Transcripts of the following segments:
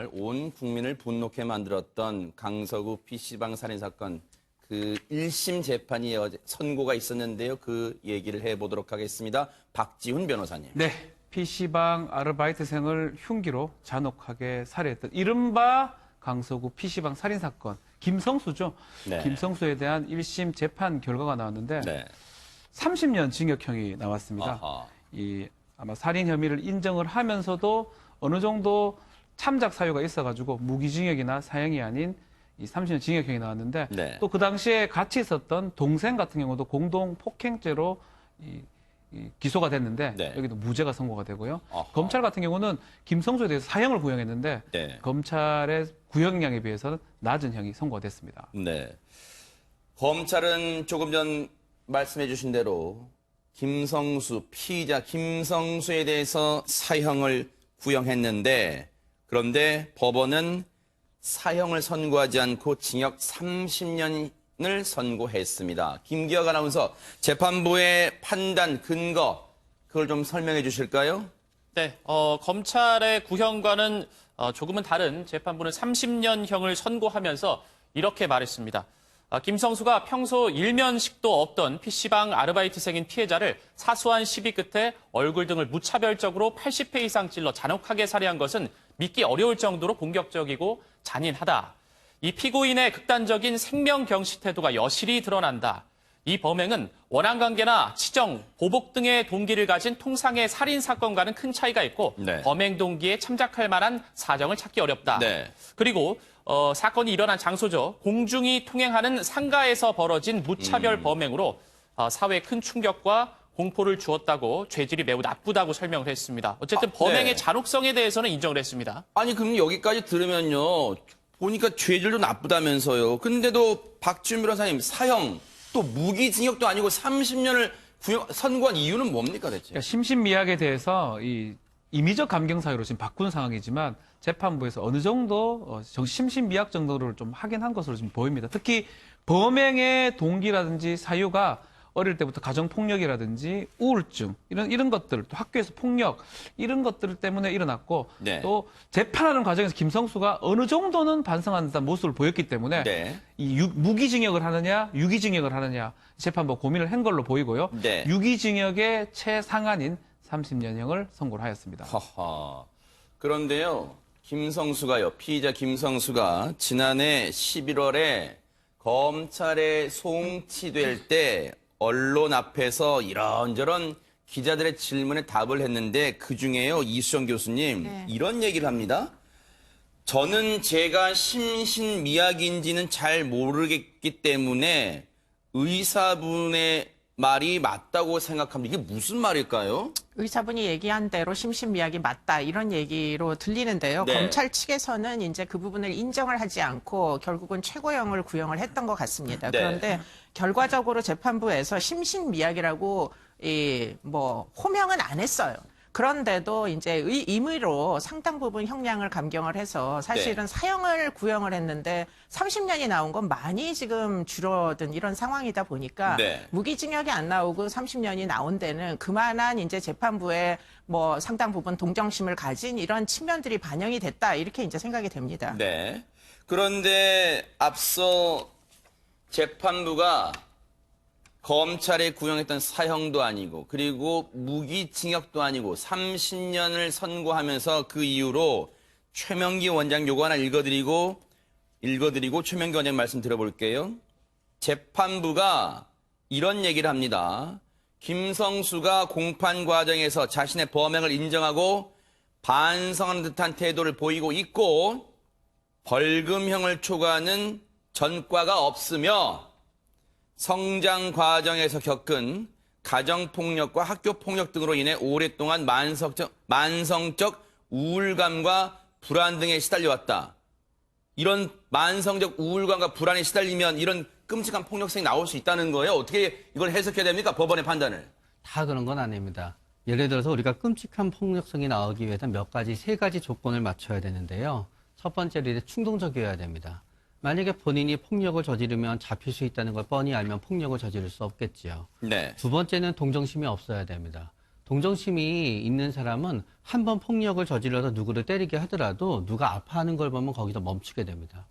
정말 온 국민을 분노케 만들었던 강서구 PC방 살인사건 그 1심 재판이 어제 선고가 있었는데요. 그 얘기를 해보도록 하겠습니다. 박지훈 변호사님. 네, PC방 아르바이트생을 흉기로 잔혹하게 살해했던 이른바 강서구 PC방 살인사건 김성수죠. 네. 김성수에 대한 1심 재판 결과가 나왔는데 네. 30년 징역형이 나왔습니다. 아하. 아마 살인 혐의를 인정을 하면서도 어느 정도 참작 사유가 있어가지고 무기징역이나 사형이 아닌 이 30년 징역형이 나왔는데 네. 또 그 당시에 같이 있었던 동생 같은 경우도 공동 폭행죄로 기소가 됐는데 네. 여기도 무죄가 선고가 되고요. 아하. 검찰 같은 경우는 김성수에 대해서 사형을 구형했는데 네. 검찰의 구형량에 비해서는 낮은 형이 선고가 됐습니다. 네. 검찰은 조금 전 말씀해 주신 대로 김성수, 피의자 김성수에 대해서 사형을 구형했는데 그런데 법원은 사형을 선고하지 않고 징역 30년을 선고했습니다. 김기혁 아나운서, 재판부의 판단, 근거 그걸 좀 설명해 주실까요? 네, 검찰의 구형과는 조금은 다른 재판부는 30년형을 선고하면서 이렇게 말했습니다. 김성수가 평소 일면식도 없던 PC방 아르바이트생인 피해자를 사소한 시비 끝에 얼굴 등을 무차별적으로 80회 이상 찔러 잔혹하게 살해한 것은 믿기 어려울 정도로 공격적이고 잔인하다. 이 피고인의 극단적인 생명경시 태도가 여실히 드러난다. 이 범행은 원한관계나 치정, 보복 등의 동기를 가진 통상의 살인사건과는 큰 차이가 있고 네. 범행 동기에 참작할 만한 사정을 찾기 어렵다. 네. 그리고 사건이 일어난 장소죠. 공중이 통행하는 상가에서 벌어진 무차별 범행으로 사회에 큰 충격과 공포를 주었다고 죄질이 매우 나쁘다고 설명을 했습니다. 어쨌든 범행의 네. 잔혹성에 대해서는 인정을 했습니다. 아니 그럼 여기까지 들으면요. 보니까 죄질도 나쁘다면서요. 근데도 박지훈 변호사님 사형 또 무기징역도 아니고 30년을 선고한 이유는 뭡니까 대체? 그러니까 심신미약에 대해서 임의적 감경 사유로 지금 바꾼 상황이지만 재판부에서 어느 정도 심신미약 정도를 좀 확인한 것으로 지금 보입니다. 특히 범행의 동기라든지 사유가 어릴 때부터 가정폭력이라든지 우울증 이런 것들, 또 학교에서 폭력 이런 것들 때문에 일어났고 네. 또 재판하는 과정에서 김성수가 어느 정도는 반성하는 듯한 모습을 보였기 때문에 네. 무기징역을 하느냐 유기징역을 하느냐 재판부 고민을 한 걸로 보이고요. 네. 유기징역의 최상한인 30년형을 선고를 하였습니다. 하하. 그런데요. 김성수가요. 피의자 김성수가 지난해 11월에 검찰에 송치될 때 언론 앞에서 이런저런 기자들의 질문에 답을 했는데 그중에요. 이수정 교수님 이런 얘기를 합니다. 저는 제가 심신미약인지는 잘 모르겠기 때문에 의사분의 말이 맞다고 생각합니다. 이게 무슨 말일까요? 의사분이 얘기한 대로 심신미약이 맞다 이런 얘기로 들리는데요. 네. 검찰 측에서는 이제 그 부분을 인정을 하지 않고 결국은 최고형을 구형을 했던 것 같습니다. 네. 그런데 결과적으로 재판부에서 심신미약이라고 호명은 안 했어요. 그런데도 이제 임의로 상당 부분 형량을 감경을 해서 사실은 사형을 구형을 했는데 30년이 나온 건 많이 지금 줄어든 이런 상황이다 보니까 무기징역이 안 나오고 30년이 나온 데는 그만한 이제 재판부의 상당 부분 동정심을 가진 이런 측면들이 반영이 됐다 이렇게 이제 생각이 됩니다. 네. 그런데 앞서 재판부가 검찰에 구형했던 사형도 아니고 그리고 무기징역도 아니고 30년을 선고하면서 그 이후로 최명기 원장 요거 하나 읽어드리고 최명기 원장 말씀 들어볼게요. 재판부가 이런 얘기를 합니다. 김성수가 공판 과정에서 자신의 범행을 인정하고 반성하는 듯한 태도를 보이고 있고 벌금형을 초과하는 전과가 없으며 성장 과정에서 겪은 가정폭력과 학교폭력 등으로 인해 오랫동안 만성적 우울감과 불안 등에 시달려왔다. 이런 만성적 우울감과 불안에 시달리면 이런 끔찍한 폭력성이 나올 수 있다는 거예요. 어떻게 이걸 해석해야 됩니까? 법원의 판단을. 다 그런 건 아닙니다. 예를 들어서 우리가 끔찍한 폭력성이 나오기 위해서는 세 가지 조건을 맞춰야 되는데요. 첫 번째로 충동적이어야 됩니다. 만약에 본인이 폭력을 저지르면 잡힐 수 있다는 걸 뻔히 알면 폭력을 저지를 수 없겠지요. 네. 두 번째는 동정심이 없어야 됩니다. 동정심이 있는 사람은 한 번 폭력을 저질러서 누구를 때리게 하더라도 누가 아파하는 걸 보면 거기서 멈추게 됩니다.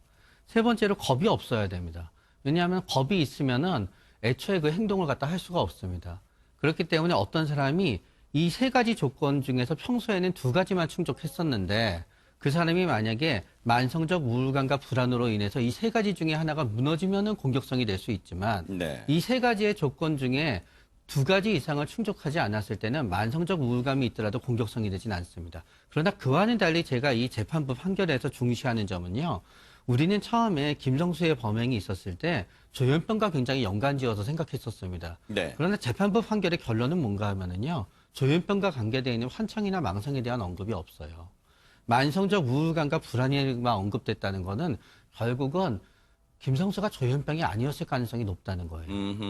세 번째로 겁이 없어야 됩니다. 왜냐하면 겁이 있으면은 애초에 그 행동을 갖다 할 수가 없습니다. 그렇기 때문에 어떤 사람이 이 세 가지 조건 중에서 평소에는 두 가지만 충족했었는데 그 사람이 만약에 만성적 우울감과 불안으로 인해서 이 세 가지 중에 하나가 무너지면은 공격성이 될 수 있지만 네. 이 세 가지의 조건 중에 두 가지 이상을 충족하지 않았을 때는 만성적 우울감이 있더라도 공격성이 되진 않습니다. 그러나 그와는 달리 제가 이 재판부 판결에서 중시하는 점은요. 우리는 처음에 김성수의 범행이 있었을 때 조현병과 굉장히 연관지어서 생각했었습니다. 네. 그러나 재판부 판결의 결론은 뭔가 하면은요. 조현병과 관계되어 있는 환청이나 망성에 대한 언급이 없어요. 만성적 우울감과 불안이만 언급됐다는 거는 결국은 김성수가 조현병이 아니었을 가능성이 높다는 거예요.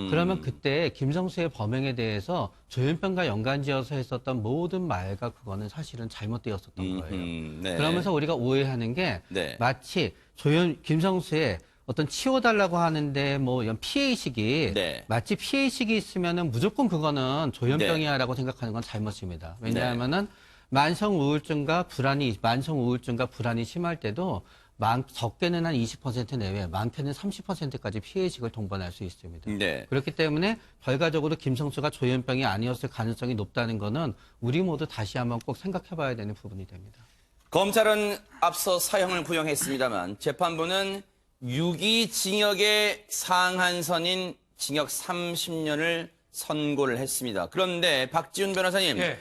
그러면 그때 김성수의 범행에 대해서 조현병과 연관지어서 했었던 모든 말과 그거는 사실은 잘못되었었던 거예요. 네. 그러면서 우리가 오해하는 게 네. 마치 김성수의 어떤 치워달라고 하는데 뭐 이런 피해의식이 네. 마치 피해의식이 있으면은 무조건 그거는 조현병이야라고 생각하는 건 잘못입니다. 왜냐하면은 만성 우울증과 불안이 심할 때도 적게는 한 20% 내외, 많게는 30%까지 피해의식을 동반할 수 있습니다. 네. 그렇기 때문에 결과적으로 김성수가 조현병이 아니었을 가능성이 높다는 거는 우리 모두 다시 한번 꼭 생각해 봐야 되는 부분이 됩니다. 검찰은 앞서 사형을 구형했습니다만 재판부는 유기징역의 상한선인 징역 30년을 선고를 했습니다. 그런데 박지훈 변호사님, 예.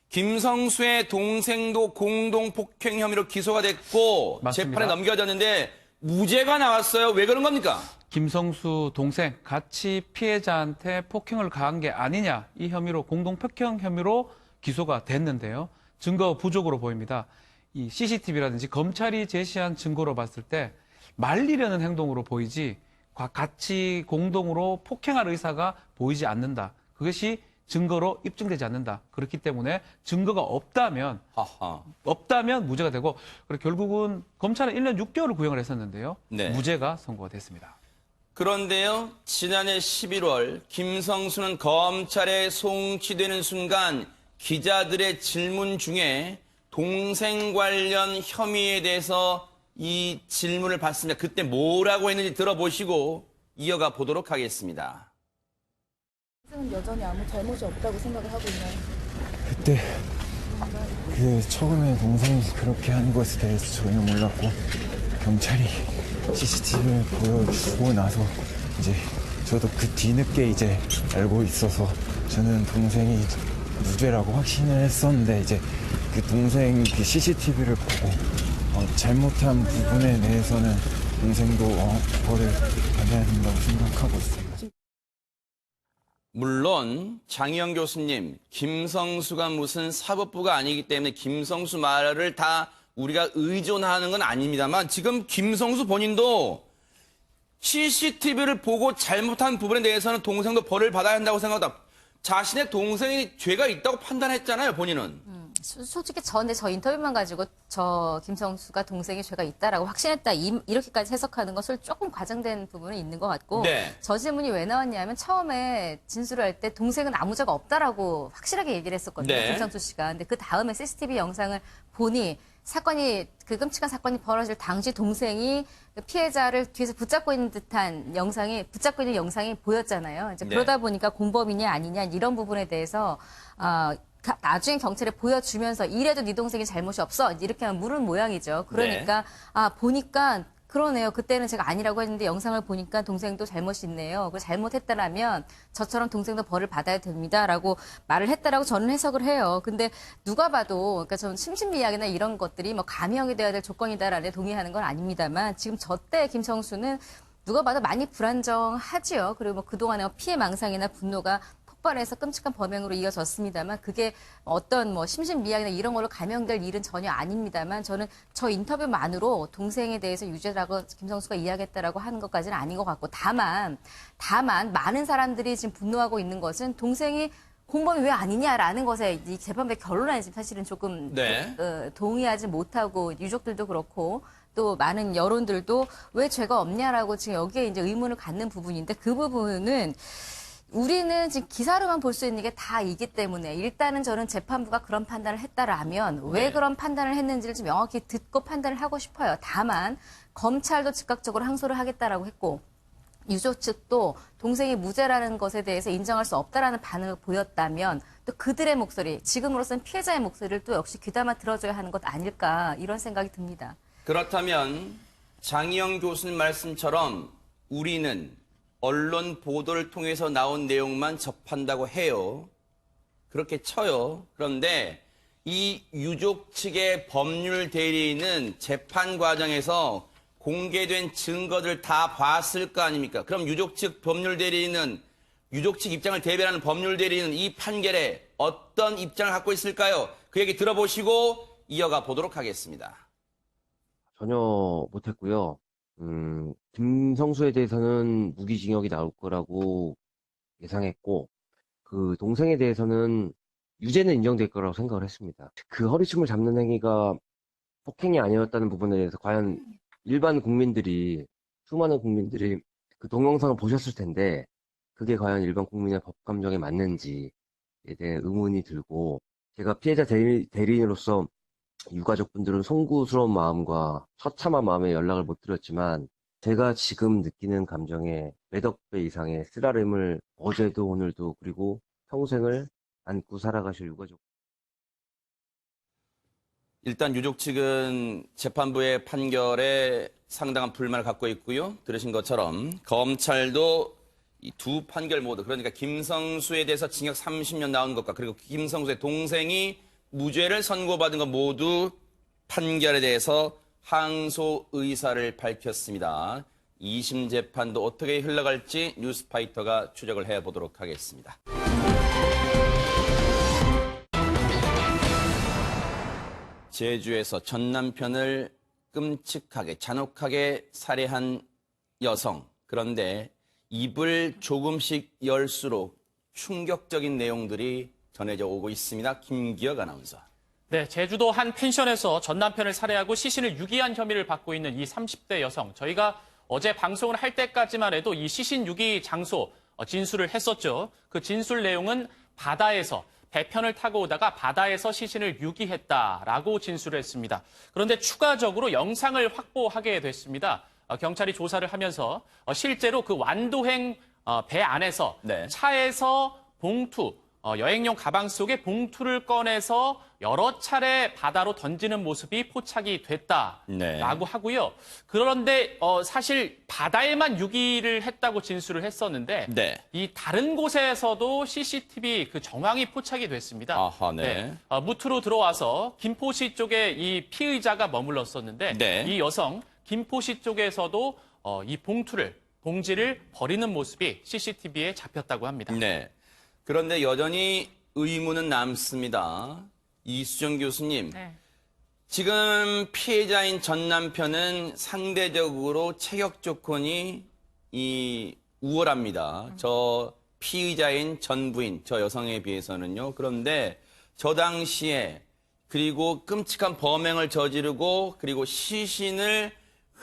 김성수의 동생도 공동폭행 혐의로 기소가 됐고 맞습니다. 재판에 넘겨졌는데 무죄가 나왔어요. 왜 그런 겁니까? 김성수 동생 같이 피해자한테 폭행을 가한 게 아니냐 이 혐의로 공동폭행 혐의로 기소가 됐는데요. 증거 부족으로 보입니다. 이 CCTV라든지 검찰이 제시한 증거로 봤을 때 말리려는 행동으로 보이지 같이 공동으로 폭행할 의사가 보이지 않는다. 그것이 증거로 입증되지 않는다. 그렇기 때문에 증거가 없다면 무죄가 되고 그리고 결국은 검찰은 1년 6개월을 구형을 했었는데요. 네. 무죄가 선고가 됐습니다. 그런데요, 지난해 11월 김성수는 검찰에 송치되는 순간 기자들의 질문 중에 동생 관련 혐의에 대해서 이 질문을 받습니다. 그때 뭐라고 했는지 들어보시고 이어가 보도록 하겠습니다. 는 여전히 아무 잘못이 없다고 생각을 하고 있나요? 그때 처음에 동생이 그렇게 한 것에 대해서 저희는 몰랐고 경찰이 CCTV를 보여주고 나서 이제 저도 그 뒤늦게 이제 알고 있어서 저는 동생이 무죄라고 확신을 했었는데 이제 그 동생 그 CCTV를 보고 잘못한 부분에 대해서는 동생도 벌을 받아야 된다고 생각하고 있습니다. 물론 장희영 교수님, 김성수가 무슨 사법부가 아니기 때문에 김성수 말을 다 우리가 의존하는 건 아닙니다만 지금 김성수 본인도 CCTV를 보고 잘못한 부분에 대해서는 동생도 벌을 받아야 한다고 생각하다. 자신의 동생이 죄가 있다고 판단했잖아요, 본인은. 솔직히 저 인터뷰만 가지고 저 김성수가 동생이 죄가 있다라고 확신했다 이렇게까지 해석하는 것을 조금 과장된 부분은 있는 것 같고 네. 저 질문이 왜 나왔냐면 처음에 진술을 할 때 동생은 아무 죄가 없다라고 확실하게 얘기를 했었거든요. 네. 김성수 씨가. 근데 그 다음에 CCTV 영상을 보니 그 끔찍한 사건이 벌어질 당시 동생이 피해자를 뒤에서 붙잡고 있는 영상이 보였잖아요. 이제 네. 그러다 보니까 공범이냐 아니냐 이런 부분에 대해서 나중에 경찰에 보여주면서 이래도 네 동생이 잘못이 없어 이렇게 물은 모양이죠. 그러니까 보니까 그러네요. 그때는 제가 아니라고 했는데 영상을 보니까 동생도 잘못이 있네요. 그 잘못했다라면 저처럼 동생도 벌을 받아야 됩니다라고 말을 했다라고 저는 해석을 해요. 근데 누가 봐도 그러니까 저는 심신미약이나 이런 것들이 뭐 감형이 돼야 될 조건이다라는 데 동의하는 건 아닙니다만 지금 저때 김성수는 누가 봐도 많이 불안정하지요. 그리고 뭐 그동안의 피해 망상이나 분노가 폭발해서 끔찍한 범행으로 이어졌습니다만 그게 어떤 뭐 심신미약이나 이런 걸로 감형될 일은 전혀 아닙니다만 저는 저 인터뷰만으로 동생에 대해서 유죄라고 김성수가 이야기했다라고 하는 것까지는 아닌 것 같고 다만 많은 사람들이 지금 분노하고 있는 것은 동생이 공범이 왜 아니냐라는 것에 이 재판부의 결론에 지금 사실은 조금 동의하지 못하고 유족들도 그렇고 또 많은 여론들도 왜 죄가 없냐라고 지금 여기에 이제 의문을 갖는 부분인데 그 부분은 우리는 지금 기사로만 볼 수 있는 게 다 이기 때문에 일단은 저는 재판부가 그런 판단을 했다라면 왜 그런 판단을 했는지를 좀 명확히 듣고 판단을 하고 싶어요. 다만 검찰도 즉각적으로 항소를 하겠다라고 했고 유족 측도 동생이 무죄라는 것에 대해서 인정할 수 없다라는 반응을 보였다면 또 그들의 목소리, 지금으로서는 피해자의 목소리를 또 역시 귀담아 들어줘야 하는 것 아닐까 이런 생각이 듭니다. 그렇다면 장희영 교수님 말씀처럼 우리는 언론 보도를 통해서 나온 내용만 접한다고 해요. 그렇게 쳐요. 그런데 이 유족 측의 법률 대리인은 재판 과정에서 공개된 증거들 다 봤을 거 아닙니까? 그럼 유족 측 법률 대리인은 유족 측 입장을 대변하는 법률 대리인은 이 판결에 어떤 입장을 갖고 있을까요? 그 얘기 들어보시고 이어가 보도록 하겠습니다. 전혀 못했고요. 김성수에 대해서는 무기징역이 나올 거라고 예상했고, 그 동생에 대해서는 유죄는 인정될 거라고 생각을 했습니다. 그 허리춤을 잡는 행위가 폭행이 아니었다는 부분에 대해서 과연 일반 국민들이, 수많은 국민들이 그 동영상을 보셨을 텐데, 그게 과연 일반 국민의 법 감정에 맞는지에 대해 의문이 들고, 제가 피해자 대리인으로서 유가족분들은 송구스러운 마음과 처참한 마음에 연락을 못 드렸지만, 제가 지금 느끼는 감정의 몇억 배 이상의 쓰라림을 어제도 오늘도 그리고 평생을 안고 살아가실 유가족. 일단 유족 측은 재판부의 판결에 상당한 불만을 갖고 있고요. 들으신 것처럼 검찰도 이 두 판결 모두, 그러니까 김성수에 대해서 징역 30년 나온 것과 그리고 김성수의 동생이 무죄를 선고받은 것 모두 판결에 대해서 항소 의사를 밝혔습니다. 2심 재판도 어떻게 흘러갈지 뉴스파이터가 추적을 해보도록 하겠습니다. 제주에서 전 남편을 끔찍하게 잔혹하게 살해한 여성. 그런데 입을 조금씩 열수록 충격적인 내용들이 전해져 오고 있습니다. 김기혁 아나운서. 네, 제주도 한 펜션에서 전 남편을 살해하고 시신을 유기한 혐의를 받고 있는 이 30대 여성. 저희가 어제 방송을 할 때까지만 해도 이 시신 유기 장소 진술을 했었죠. 그 진술 내용은 바다에서 배편을 타고 오다가 바다에서 시신을 유기했다라고 진술을 했습니다. 그런데 추가적으로 영상을 확보하게 됐습니다. 경찰이 조사를 하면서 실제로 그 완도행 배 안에서 네. 차에서 봉투, 여행용 가방 속에 봉투를 꺼내서 여러 차례 바다로 던지는 모습이 포착이 됐다라고 네. 하고요. 그런데 사실 바다에만 유기를 했다고 진술을 했었는데 네. 이 다른 곳에서도 CCTV 그 정황이 포착이 됐습니다. 아하, 네. 무트로 들어와서 김포시 쪽에 이 피의자가 머물렀었는데 네. 이 여성 김포시 쪽에서도 이 봉지를 버리는 모습이 CCTV에 잡혔다고 합니다. 네. 그런데 여전히 의문은 남습니다. 이수정 교수님. 네. 지금 피해자인 전 남편은 상대적으로 체격 조건이 우월합니다. 저 피의자인 전 부인, 저 여성에 비해서는요. 그런데 저 당시에 그리고 끔찍한 범행을 저지르고 그리고 시신을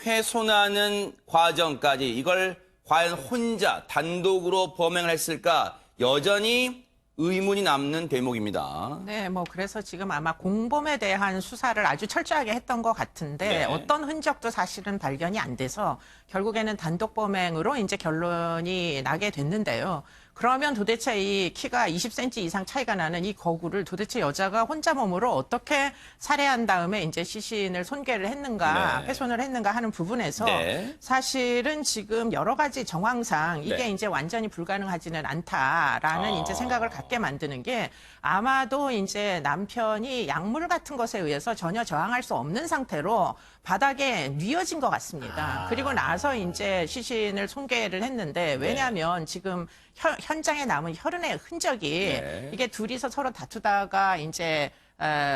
훼손하는 과정까지 이걸 과연 혼자 단독으로 범행을 했을까 여전히 의문이 남는 대목입니다. 네, 뭐 그래서 지금 아마 공범에 대한 수사를 아주 철저하게 했던 것 같은데 네. 어떤 흔적도 사실은 발견이 안 돼서 결국에는 단독 범행으로 이제 결론이 나게 됐는데요. 그러면 도대체 이 키가 20cm 이상 차이가 나는 이 거구를 도대체 여자가 혼자 몸으로 어떻게 살해한 다음에 이제 시신을 손괴를 했는가, 네. 훼손을 했는가 하는 부분에서 네. 사실은 지금 여러 가지 정황상 이게 네. 이제 완전히 불가능하지는 않다라는 이제 생각을 갖게 만드는 게 아마도 이제 남편이 약물 같은 것에 의해서 전혀 저항할 수 없는 상태로 바닥에 뉘어진 것 같습니다. 그리고 나서 이제 시신을 손괴를 했는데 왜냐하면 지금 현장에 남은 혈흔의 흔적이 네. 이게 둘이서 서로 다투다가 이제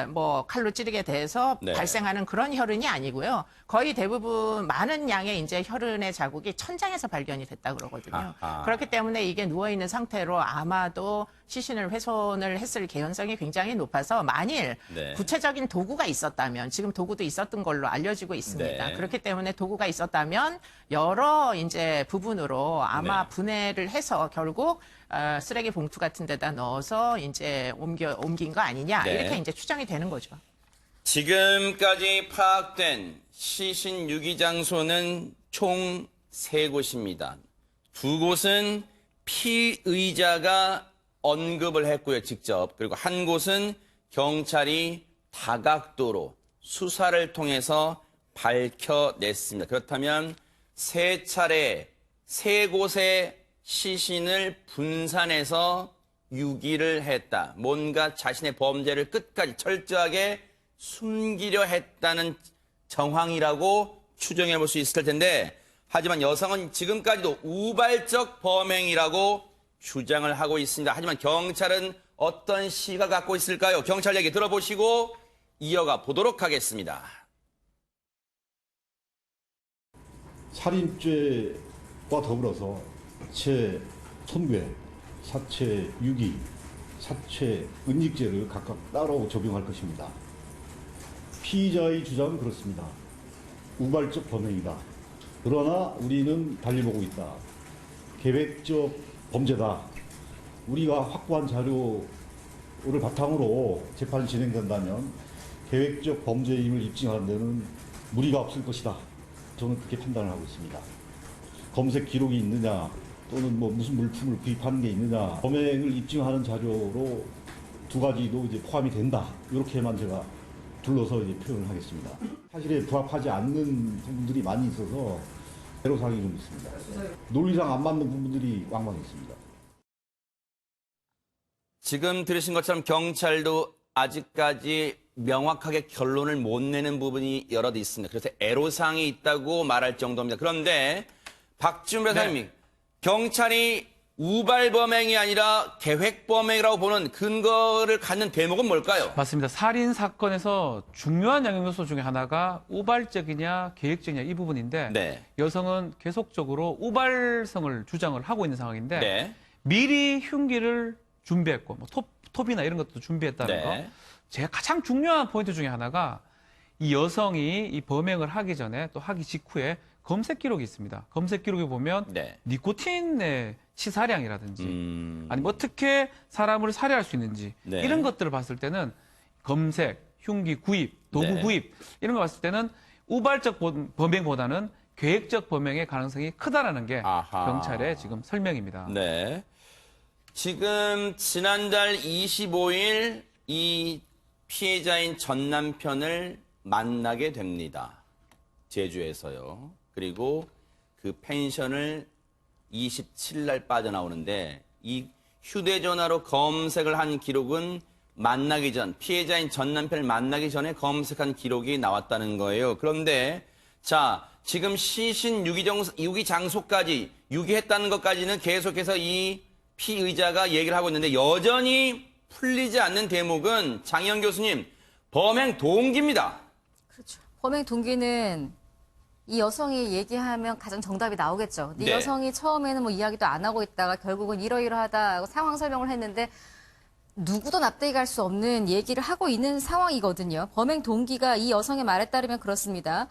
뭐 칼로 찌르게 돼서 네. 발생하는 그런 혈흔이 아니고요. 거의 대부분 많은 양의 이제 혈흔의 자국이 천장에서 발견이 됐다 그러거든요. 아하. 그렇기 때문에 이게 누워 있는 상태로 아마도 시신을 훼손을 했을 개연성이 굉장히 높아서 만일 네. 구체적인 도구가 있었다면 지금 도구도 있었던 걸로 알려지고 있습니다. 네. 그렇기 때문에 도구가 있었다면 여러 이제 부분으로 아마 네. 분해를 해서 결국 쓰레기 봉투 같은 데다 넣어서 이제 옮긴 거 아니냐 네. 이렇게 이제 추정이 되는 거죠. 지금까지 파악된 시신 유기 장소는 총 3곳입니다. 2곳은 피의자가 언급을 했고요, 직접. 그리고 한 곳은 경찰이 다각도로 수사를 통해서 밝혀냈습니다. 그렇다면 3차례 3곳의 시신을 분산해서 유기를 했다. 뭔가 자신의 범죄를 끝까지 철저하게 숨기려 했다는 정황이라고 추정해 볼 수 있을 텐데, 하지만 여성은 지금까지도 우발적 범행이라고 주장을 하고 있습니다. 하지만 경찰은 어떤 시각을 갖고 있을까요? 경찰 얘기 들어보시고 이어가 보도록 하겠습니다. 살인죄와 더불어서 체 손괴, 사체 유기, 사체 은닉죄를 각각 따로 적용할 것입니다. 피의자의 주장은 그렇습니다. 우발적 범행이다. 그러나 우리는 달리 보고 있다. 계획적 범죄다. 우리가 확보한 자료를 바탕으로 재판이 진행된다면 계획적 범죄임을 입증하는 데는 무리가 없을 것이다. 저는 그렇게 판단을 하고 있습니다. 검색 기록이 있느냐 또는 뭐 무슨 물품을 구입하는 게 있느냐 범행을 입증하는 자료로 2가지도 이제 포함이 된다. 이렇게만 제가 둘러서 이제 표현을 하겠습니다. 사실에 부합하지 않는 부분들이 많이 있어서 애로사항이 좀 있습니다. 논리상 안 맞는 부분들이 왕왕 있습니다. 지금 들으신 것처럼 경찰도 아직까지 명확하게 결론을 못 내는 부분이 여럿 있습니다. 그래서 애로사항이 있다고 말할 정도입니다. 그런데 박지훈 변호사님, 경찰이 우발범행이 아니라 계획범행이라고 보는 근거를 갖는 대목은 뭘까요? 맞습니다. 살인 사건에서 중요한 양형 요소 중에 하나가 우발적이냐 계획적이냐 이 부분인데 네. 여성은 계속적으로 우발성을 주장을 하고 있는 상황인데 네. 미리 흉기를 준비했고 뭐 톱이나 이런 것도 준비했다는 네. 거. 제가 가장 중요한 포인트 중에 하나가 이 여성이 이 범행을 하기 전에 또 하기 직후에 검색 기록이 있습니다. 검색 기록에 보면 네. 니코틴의 치사량이라든지 아니면 어떻게 사람을 살해할 수 있는지 네. 이런 것들을 봤을 때는 검색, 흉기 구입, 도구 네. 구입 이런 거 봤을 때는 우발적 범행보다는 계획적 범행의 가능성이 크다라는 게 아하. 경찰의 지금 설명입니다. 네. 지금 지난달 25일 이 피해자인 전 남편을 만나게 됩니다. 제주에서요. 그리고 그 펜션을 27일 날 빠져나오는데 이 휴대전화로 검색을 한 기록은 만나기 전, 피해자인 전 남편을 만나기 전에 검색한 기록이 나왔다는 거예요. 그런데 자, 지금 시신 유기 장소까지 유기했다는 것까지는 계속해서 이 피의자가 얘기를 하고 있는데 여전히 풀리지 않는 대목은 장희영 교수님, 범행 동기입니다. 그렇죠. 범행 동기는 이 여성이 얘기하면 가장 정답이 나오겠죠. 근데 이 네. 여성이 처음에는 뭐 이야기도 안 하고 있다가 결국은 이러이러하다 상황 설명을 했는데 누구도 납득이 갈 수 없는 얘기를 하고 있는 상황이거든요. 범행 동기가 이 여성의 말에 따르면 그렇습니다.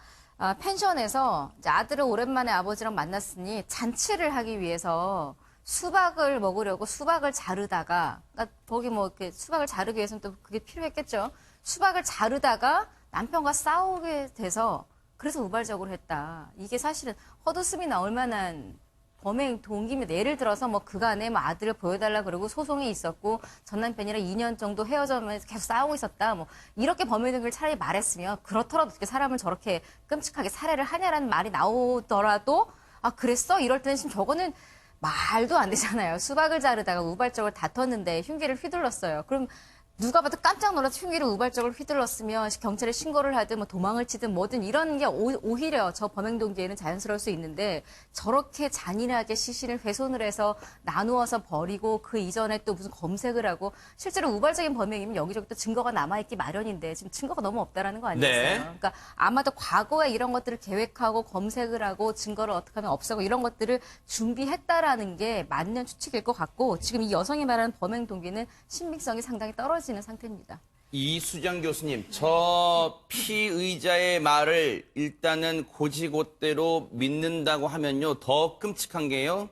펜션에서 이제 아들을 오랜만에 아버지랑 만났으니 잔치를 하기 위해서 수박을 먹으려고 수박을 자르다가, 그러니까 거기 뭐 이렇게 수박을 자르기 위해서는 또 그게 필요했겠죠. 수박을 자르다가 남편과 싸우게 돼서 그래서 우발적으로 했다. 이게 사실은 헛웃음이 나올 만한 범행 동기입니다. 예를 들어서 뭐 그간에 뭐 아들을 보여달라 그러고 소송이 있었고 전 남편이랑 2년 정도 헤어져면서 계속 싸우고 있었다. 뭐 이렇게 범행 동기를 차라리 말했으면 그렇더라도 어떻게 사람을 저렇게 끔찍하게 살해를 하냐라는 말이 나오더라도 아 그랬어? 이럴 때는 지금 저거는 말도 안 되잖아요. 수박을 자르다가 우발적으로 다퉜는데 흉기를 휘둘렀어요. 그럼 누가 봐도 깜짝 놀라서 흉기를 우발적으로 휘둘렀으면 경찰에 신고를 하든 뭐 도망을 치든 뭐든 이런 게 오히려 저 범행 동기에는 자연스러울 수 있는데 저렇게 잔인하게 시신을 훼손을 해서 나누어서 버리고 그 이전에 또 무슨 검색을 하고 실제로 우발적인 범행이면 여기저기 또 증거가 남아있기 마련인데 지금 증거가 너무 없다라는 거 아니겠어요? 네. 그러니까 아마도 과거에 이런 것들을 계획하고 검색을 하고 증거를 어떻게 하면 없애고 이런 것들을 준비했다라는 게 맞는 추측일 것 같고 지금 이 여성이 말하는 범행 동기는 신빙성이 상당히 떨어지는 상태입니다. 이수정 교수님, 저 피의자의 말을 일단은 고지고대로 믿는다고 하면요, 더 끔찍한 게요.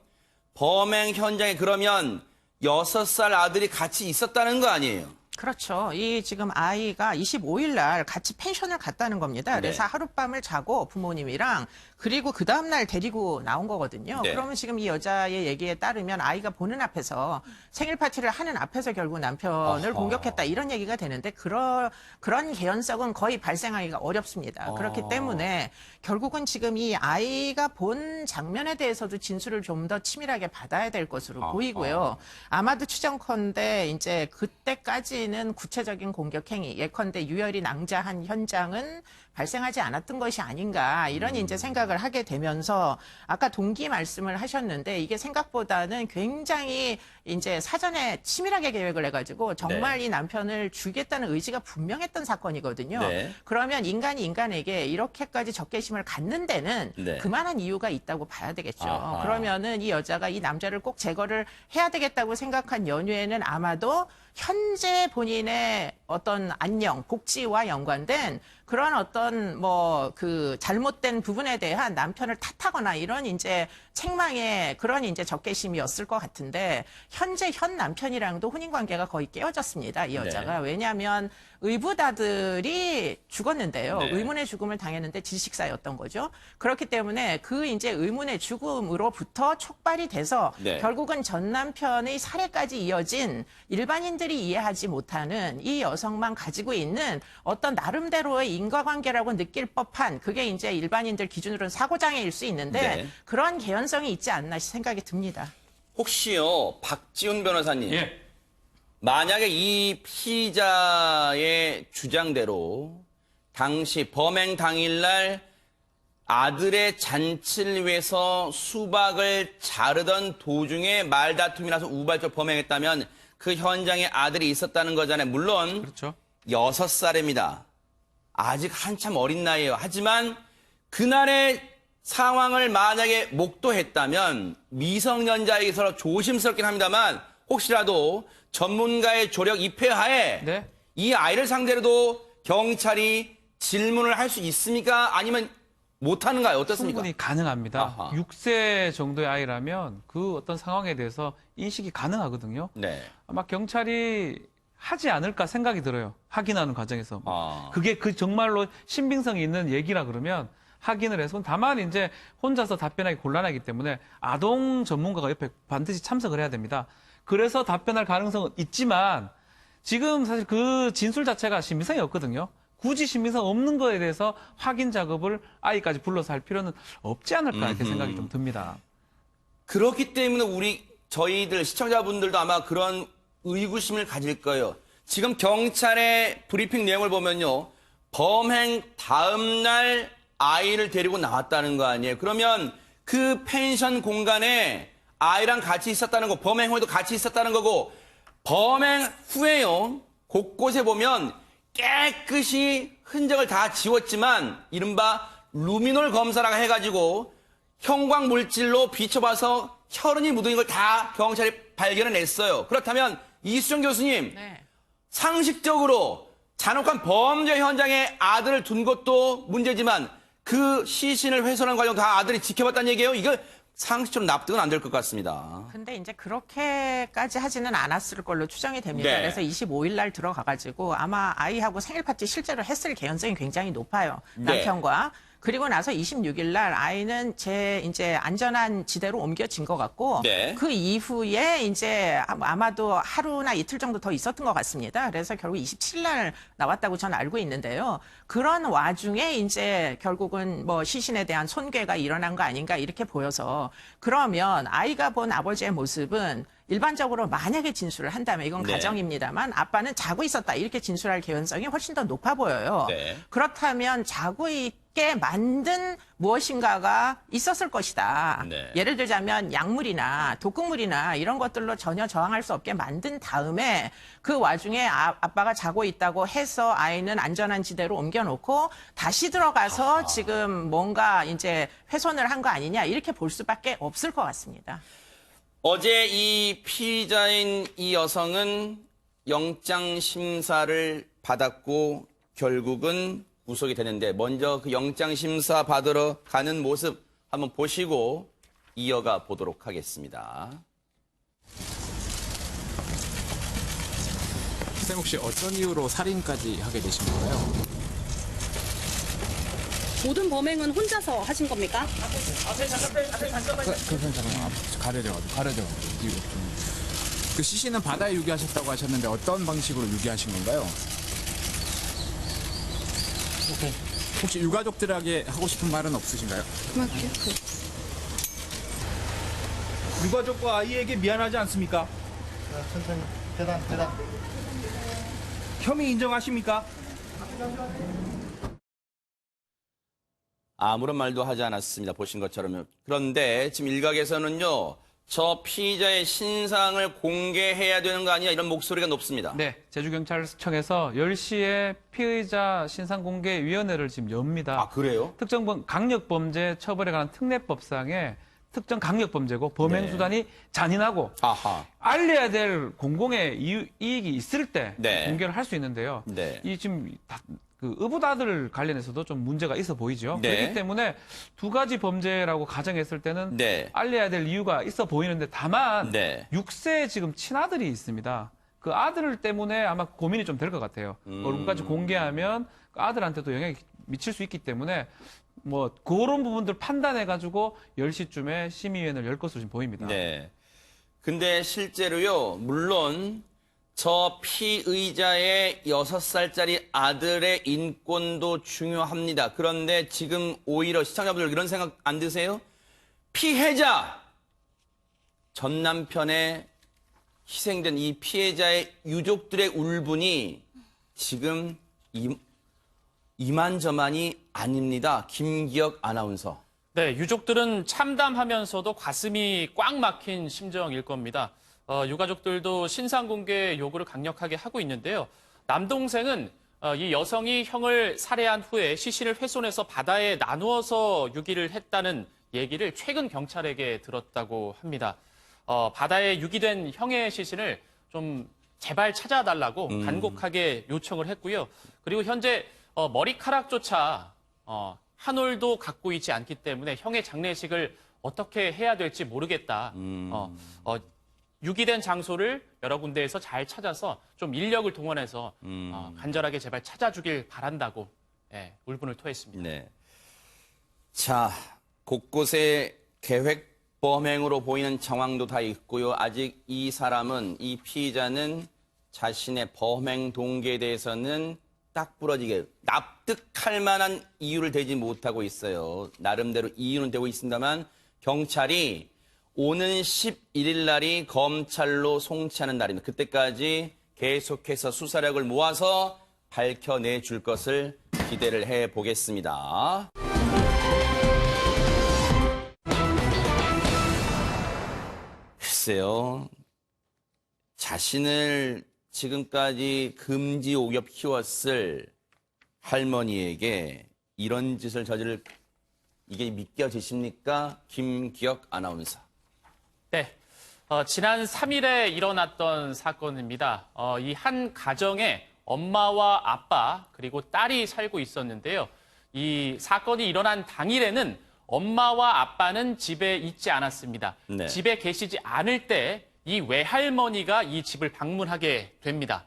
범행 현장에 그러면 6살 아들이 같이 있었다는 거 아니에요? 그렇죠. 이 지금 아이가 25일 날 같이 펜션을 갔다는 겁니다. 그래서 네. 하룻밤을 자고 부모님이랑 그리고 그 다음날 데리고 나온 거거든요. 네. 그러면 지금 이 여자의 얘기에 따르면 아이가 보는 앞에서 생일 파티를 하는 앞에서 결국 남편을 어허. 공격했다 이런 얘기가 되는데 그런 개연성은 거의 발생하기가 어렵습니다. 그렇기 때문에 결국은 지금 이 아이가 본 장면에 대해서도 진술을 좀 더 치밀하게 받아야 될 것으로 보이고요. 아마도 추정컨대 이제 그때까지는 구체적인 공격 행위, 예컨대 유혈이 낭자한 현장은 발생하지 않았던 것이 아닌가 이런 이제 생각을 하게 되면서 아까 동기 말씀을 하셨는데 이게 생각보다는 굉장히 이제 사전에 치밀하게 계획을 해가지고 정말 네. 이 남편을 죽이겠다는 의지가 분명했던 사건이거든요. 네. 그러면 인간이 인간에게 이렇게까지 적개심을 갖는 데는 네. 그만한 이유가 있다고 봐야 되겠죠. 아하. 그러면은 이 여자가 이 남자를 꼭 제거를 해야 되겠다고 생각한 연유에는 아마도 현재 본인의 어떤 안녕, 복지와 연관된 그런 어떤 뭐 그 잘못된 부분에 대한 남편을 탓하거나 이런 이제 책망의 그런 이제 적개심이었을 것 같은데 현재 현 남편이랑도 혼인 관계가 거의 깨어졌습니다. 이 여자가. 왜냐하면 의붓아들이 죽었는데요. 네. 의문의 죽음을 당했는데 질식사였던 거죠. 그렇기 때문에 그 이제 의문의 죽음으로부터 촉발이 돼서 네. 결국은 전 남편의 살해까지 이어진 일반인들이 이해하지 못하는 이 여성만 가지고 있는 어떤 나름대로의 인과관계라고 느낄 법한 그게 이제 일반인들 기준으로는 사고장애일 수 있는데 네. 그런 개연성이 있지 않나 생각이 듭니다. 혹시요, 박지훈 변호사님. 예. 만약에 이 피의자의 주장대로 당시 범행 당일날 아들의 잔치를 위해서 수박을 자르던 도중에 말다툼이 나서 우발적 범행했다면 그 현장에 아들이 있었다는 거잖아요. 물론 그렇죠. 6살입니다. 아직 한참 어린 나이에요. 하지만 그날의 상황을 만약에 목도했다면 미성년자에게서 조심스럽긴 합니다만 혹시라도 전문가의 조력 입회하에 네. 이 아이를 상대로도 경찰이 질문을 할 수 있습니까? 아니면 못하는가요? 어떻습니까? 충분히 가능합니다. 아하. 6세 정도의 아이라면 그 어떤 상황에 대해서 인식이 가능하거든요. 네. 아마 경찰이 하지 않을까 생각이 들어요. 확인하는 과정에서. 아. 그게 그 정말로 신빙성이 있는 얘기라 그러면 확인을 해서 다만 이제 혼자서 답변하기 곤란하기 때문에 아동 전문가가 옆에 반드시 참석을 해야 됩니다. 그래서 답변할 가능성은 있지만 지금 사실 그 진술 자체가 신빙성이 없거든요. 굳이 신빙성 없는 거에 대해서 확인 작업을 아이까지 불러서 할 필요는 없지 않을까 이렇게 생각이 좀 듭니다. 그렇기 때문에 저희들 시청자분들도 아마 그런 의구심을 가질 거예요. 지금 경찰의 브리핑 내용을 보면요. 범행 다음 날 아이를 데리고 나왔다는 거 아니에요. 그러면 그 펜션 공간에 아이랑 같이 있었다는 거, 범행 후에도 같이 있었다는 거고, 범행 후에요. 곳곳에 보면 깨끗이 흔적을 다 지웠지만 이른바 루미놀 검사라고 해가지고 형광 물질로 비춰봐서 혈흔이 묻은 걸 다 경찰이 발견해냈어요. 그렇다면 이수정 교수님, 네. 상식적으로 잔혹한 범죄 현장에 아들을 둔 것도 문제지만 그 시신을 훼손한 과정 다 아들이 지켜봤다는 얘기예요? 이거 상식적으로 납득은 안 될 것 같습니다. 근데 이제 그렇게까지 하지는 않았을 걸로 추정이 됩니다. 네. 그래서 25일 날 들어가가지고 아마 아이하고 생일 파티 실제로 했을 개연성이 굉장히 높아요. 네. 남편과. 그리고 나서 26일 날 아이는 이제 안전한 지대로 옮겨진 것 같고 네. 그 이후에 이제 아마도 하루나 이틀 정도 더 있었던 것 같습니다. 그래서 결국 27일 날 나왔다고 저는 알고 있는데요. 그런 와중에 이제 결국은 뭐 시신에 대한 손괴가 일어난 거 아닌가 이렇게 보여서 그러면 아이가 본 아버지의 모습은 일반적으로 만약에 진술을 한다면 이건 네. 가정입니다만 아빠는 자고 있었다 이렇게 진술할 개연성이 훨씬 더 높아 보여요. 네. 그렇다면 자고 있게 만든 무엇인가가 있었을 것이다. 네. 예를 들자면 약물이나 독극물이나 이런 것들로 전혀 저항할 수 없게 만든 다음에 그 와중에 아빠가 자고 있다고 해서 아이는 안전한 지대로 옮겨놓고 다시 들어가서 지금 뭔가 이제 훼손을 한 거 아니냐 이렇게 볼 수밖에 없을 것 같습니다. 어제 이 피의자인 이 여성은 영장 심사를 받았고 결국은 구속이 되는데 먼저 그 영장 심사 받으러 가는 모습 한번 보시고 이어가 보도록 하겠습니다. 선생님 혹시 어떤 이유로 살인까지 하게 되신 건가요? 모든 범행은 혼자서 하신 겁니까? 가려져. 그 시신은 바다에 유기하셨다고 하셨는데 어떤 방식으로 유기하신 건가요? 혹시 유가족들에게 하고 싶은 말은 없으신가요? 유가족과 아이에게 미안하지 않습니까? 천천히 대단. 혐의 인정하십니까? 아무런 말도 하지 않았습니다. 보신 것처럼요. 그런데 지금 일각에서는요. 저 피의자의 신상을 공개해야 되는 거 아니냐 이런 목소리가 높습니다. 네, 제주경찰청에서 10시에 피의자 신상공개위원회를 지금 엽니다. 아, 그래요? 특정 강력범죄 처벌에 관한 특례법상에 특정 강력범죄고 범행수단이 잔인하고 아하. 알려야 될 공공의 이익이 있을 때 네. 공개를 할 수 있는데요. 네. 이 지금 그 의붓아들 관련해서도 좀 문제가 있어 보이죠. 네. 그렇기 때문에 두 가지 범죄라고 가정했을 때는 네. 알려야 될 이유가 있어 보이는데 다만 네. 6세 지금 친아들이 있습니다. 그 아들 때문에 아마 고민이 좀 될 것 같아요. 얼굴까지 공개하면 그 아들한테도 영향이 미칠 수 있기 때문에 뭐 그런 부분들 판단해가지고 10시쯤에 심의위원회를 열 것으로 지금 보입니다. 네. 근데 실제로요, 물론 저 피의자의 6살짜리 아들의 인권도 중요합니다. 그런데 지금 오히려 시청자분들 이런 생각 안 드세요? 피해자! 전 남편의 희생된 이 피해자의 유족들의 울분이 지금 이만저만이 아닙니다. 김기혁 아나운서. 네, 유족들은 참담하면서도 가슴이 꽉 막힌 심정일 겁니다. 유가족들도 신상 공개 요구를 강력하게 하고 있는데요. 남동생은 이 여성이 형을 살해한 후에 시신을 훼손해서 바다에 나누어서 유기를 했다는 얘기를 최근 경찰에게 들었다고 합니다. 바다에 유기된 형의 시신을 좀 제발 찾아달라고 간곡하게 요청을 했고요. 그리고 현재 머리카락조차 한 올도 갖고 있지 않기 때문에 형의 장례식을 어떻게 해야 될지 모르겠다. 유기된 장소를 여러 군데에서 잘 찾아서 좀 인력을 동원해서 간절하게 제발 찾아주길 바란다고 울분을 토했습니다. 네. 자, 곳곳에 계획 범행으로 보이는 정황도 다 있고요. 아직 이 사람은, 이 피의자는 자신의 범행 동기에 대해서는 딱 부러지게 납득할 만한 이유를 대지 못하고 있어요. 나름대로 이유는 되고 있습니다만 경찰이 오는 11일 날이 검찰로 송치하는 날입니다. 그때까지 계속해서 수사력을 모아서 밝혀내줄 것을 기대를 해보겠습니다. 글쎄요. 자신을 지금까지 금지 오겹 키웠을 할머니에게 이런 짓을 저지를 이게 믿겨지십니까? 김기혁 아나운서. 네, 지난 3일에 일어났던 사건입니다. 이 한 가정에 엄마와 아빠 그리고 딸이 살고 있었는데요. 이 사건이 일어난 당일에는 엄마와 아빠는 집에 있지 않았습니다. 네. 집에 계시지 않을 때 이 외할머니가 이 집을 방문하게 됩니다.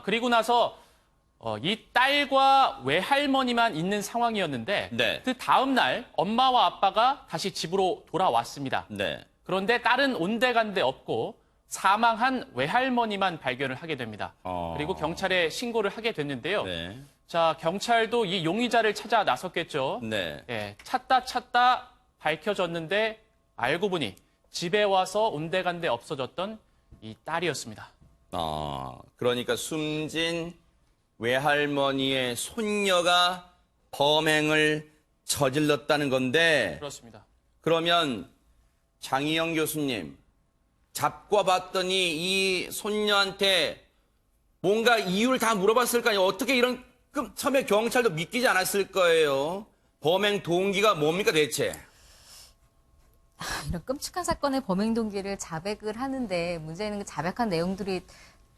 그리고 나서 이 딸과 외할머니만 있는 상황이었는데 네. 그 다음 날 엄마와 아빠가 다시 집으로 돌아왔습니다. 네. 그런데 딸은 온데간데 없고 사망한 외할머니만 발견을 하게 됩니다. 그리고 경찰에 신고를 하게 됐는데요. 네. 자, 경찰도 이 용의자를 찾아 나섰겠죠. 네. 예, 찾다 밝혀졌는데 알고 보니 집에 와서 온데간데 없어졌던 이 딸이었습니다. 그러니까 숨진 외할머니의 손녀가 범행을 저질렀다는 건데 그렇습니다. 그러면 장희영 교수님 잡고 봤더니 이 손녀한테 뭔가 이유를 다 물어봤을 거 아니에요. 어떻게 이런 처음에 경찰도 믿기지 않았을 거예요. 범행 동기가 뭡니까 대체? 이런 끔찍한 사건의 범행 동기를 자백을 하는데 문제는 그 자백한 내용들이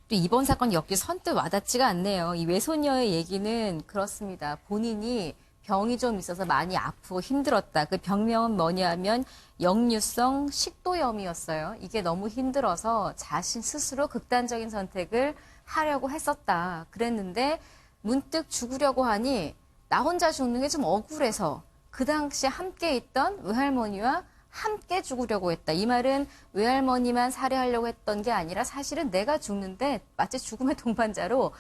또 이번 사건 엮기 선뜻 와닿지가 않네요. 이 외손녀의 얘기는 그렇습니다. 본인이 병이 좀 있어서 많이 아프고 힘들었다. 그 병명은 뭐냐면 역류성 식도염이었어요. 이게 너무 힘들어서 자신 스스로 극단적인 선택을 하려고 했었다. 그랬는데 문득 죽으려고 하니 나 혼자 죽는 게 좀 억울해서 그 당시에 함께 있던 외할머니와 함께 죽으려고 했다. 이 말은 외할머니만 살해하려고 했던 게 아니라 사실은 내가 죽는데 마치 죽음의 동반자로